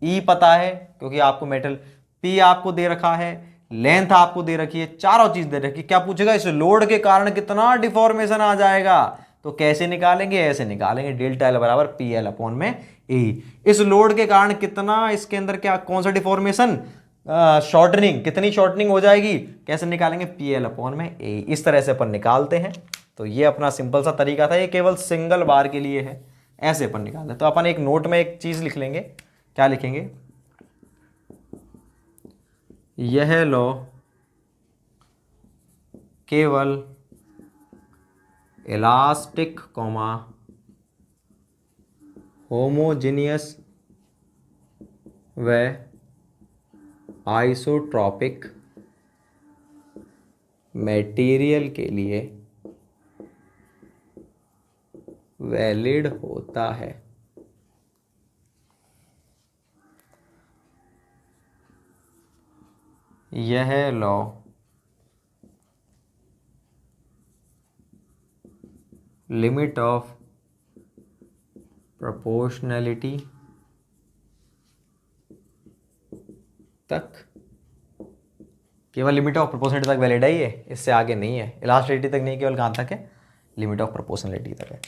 [SPEAKER 1] E पता है क्योंकि आपको मेटल, P आपको दे रखा है, लेंथ आपको दे रखी है, चारों चीज दे रखी है। क्या पूछेगा इस लोड के कारण कितना डिफॉर्मेशन आ जाएगा, तो कैसे निकालेंगे, ऐसे निकालेंगे डेल्टा एल बराबर पी एल अपॉन में ए। इस लोड के कारण कितना इसके अंदर क्या कौन सा डिफॉर्मेशन, शॉर्टनिंग, कितनी शॉर्टनिंग हो जाएगी, कैसे निकालेंगे पी एल अपॉन में ए। इस तरह से अपन निकालते हैं। तो ये अपना सिंपल सा तरीका था, ये केवल सिंगल बार के लिए है, ऐसे अपन निकालते हैं। तो अपन एक नोट में एक चीज लिख लेंगे, क्या लिखेंगे, यह लॉ केवल इलास्टिक कॉमा होमोजेनियस व आइसोट्रॉपिक मटेरियल के लिए वैलिड होता है। यह लॉ लिमिट ऑफ प्रोपोर्शनैलिटी तक, केवल लिमिट ऑफ प्रोपोर्शनैलिटी तक वैलिड है ये, इससे आगे नहीं है। इलास्टिसिटी तक नहीं, केवल कहाँ तक है, लिमिट ऑफ प्रोपोर्शनैलिटी तक है।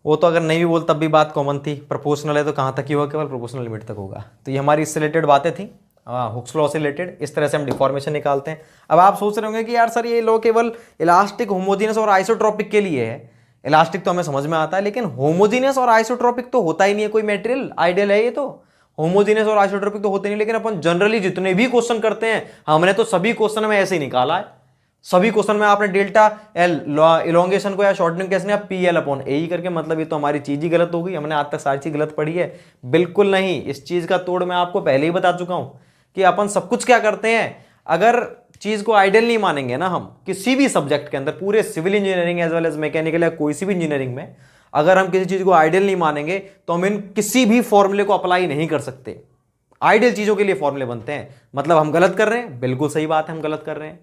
[SPEAKER 1] वो तो अगर नहीं भी बोल तब भी बात कॉमन थी, प्रोपोर्शनल है तो कहाँ तक ही होगा, केवल प्रोपोर्शनल लिमिट तक होगा। तो ये हमारी इससे रिलेटेड बातें थी, हुक्स लॉ से रिलेटेड। इस तरह से हम डिफॉर्मेशन निकालते हैं। अब आप सोच रहे होंगे कि यार सर ये लॉ केवल इलास्टिक, होमोजेनियस और आइसोट्रॉपिक के लिए है। इलास्टिक तो हमें समझ में आता है, लेकिन होमोजेनियस और आइसोट्रॉपिक तो होता ही नहीं है कोई मटेरियल, आइडियल है ये तो। होमोजेनियस और आइसोट्रॉपिक तो होते नहीं, लेकिन अपन जनरली जितने भी क्वेश्चन करते हैं, हमने तो सभी क्वेश्चन में ऐसे ही निकाला है। सभी क्वेश्चन में आपने डेल्टा एल इलोंगेशन को या शॉर्टनिंग कैसे नहीं, पी एल अपॉन ए करके, मतलब ये तो हमारी चीज ही गलत हो गई। हमने आज तक सारी चीज गलत पढ़ी है, बिल्कुल नहीं। इस चीज का तोड़ मैं आपको पहले ही बता चुका हूं कि अपन सब कुछ क्या करते हैं, अगर चीज को आइडियल नहीं मानेंगे ना हम किसी भी सब्जेक्ट के अंदर, पूरे civil engineering as well as mechanical या कोई सी भी इंजीनियरिंग में, अगर हम किसी चीज को आइडियल नहीं मानेंगे तो हम इन किसी भी फॉर्मूले को अप्लाई नहीं कर सकते। आइडियल चीजों के लिए फॉर्मूले बनते हैं, मतलब हम गलत कर रहे हैं, बिल्कुल सही बात है, हम गलत कर रहे हैं,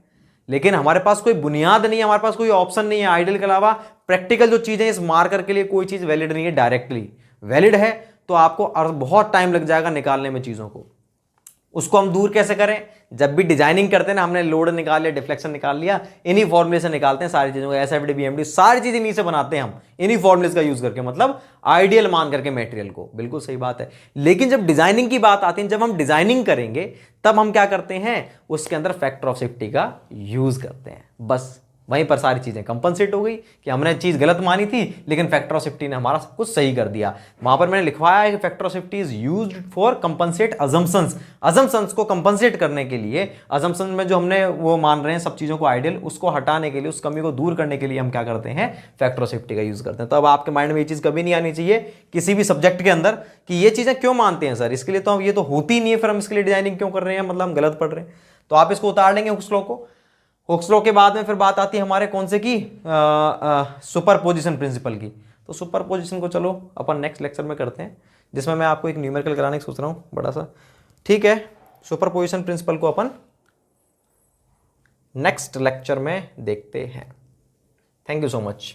[SPEAKER 1] लेकिन हमारे पास कोई बुनियाद नहीं है, हमारे पास कोई ऑप्शन नहीं है। आइडियल के अलावा प्रैक्टिकल जो चीजें, इस मार्कर के लिए कोई चीज वैलिड नहीं है। डायरेक्टली वैलिड है तो आपको बहुत टाइम लग जाएगा निकालने में चीजों को। उसको हम दूर कैसे करें, जब भी डिजाइनिंग करते हैं ना, हमने लोड निकाल लिया, डिफ्लेक्शन निकाल लिया, इन्हीं फॉर्मूले से निकालते हैं सारी चीजों को। एसएफडी, बीएमडी, सारी चीजें इन्हीं से बनाते हैं हम, इन्हीं फॉर्मूले का यूज करके, मतलब आइडियल मान करके मटेरियल को। बिल्कुल सही बात है। लेकिन जब डिजाइनिंग की बात आती है, जब हम डिजाइनिंग करेंगे तब हम क्या करते हैं, उसके अंदर फैक्टर ऑफ सेफ्टी का यूज करते हैं। बस वहीं पर सारी चीजें कंपनसेट हो गई कि हमने चीज गलत मानी थी, लेकिन फैक्टर ऑफ सेफ्टी ने हमारा सब कुछ सही कर दिया। वहां पर मैंने लिखवाया है कि factor of safety is used for compensate assumptions. Assumptions को कंपनसेट करने के लिए, अजम्पशन में जो हमने वो मान रहे हैं सब चीजों को आइडियल, उसको हटाने के लिए, उस कमी को दूर करने के लिए हम क्या करते हैं, फैक्टर ऑफ सेफ्टी का यूज करते हैं। तो अब आपके माइंड में ये चीज कभी नहीं आनी चाहिए किसी भी सब्जेक्ट के अंदर कि ये चीजें क्यों मानते हैं सर, इसके लिए तो हम, ये तो होती नहीं है, फिर हम इसके लिए डिजाइनिंग क्यों कर रहे हैं, मतलब हम गलत पढ़ रहे हैं। तो आप इसको उतार लेंगे हुक्स लॉ को। हुक्स लॉ के बाद में फिर बात आती है हमारे कौन से की, सुपरपोजिशन प्रिंसिपल की। तो सुपरपोजिशन को चलो अपन नेक्स्ट लेक्चर में करते हैं, जिसमें मैं आपको एक न्यूमेरिकल कराने की सोच रहा हूँ बड़ा सा, ठीक है। सुपरपोजिशन प्रिंसिपल को अपन नेक्स्ट लेक्चर में देखते हैं। Thank you so much.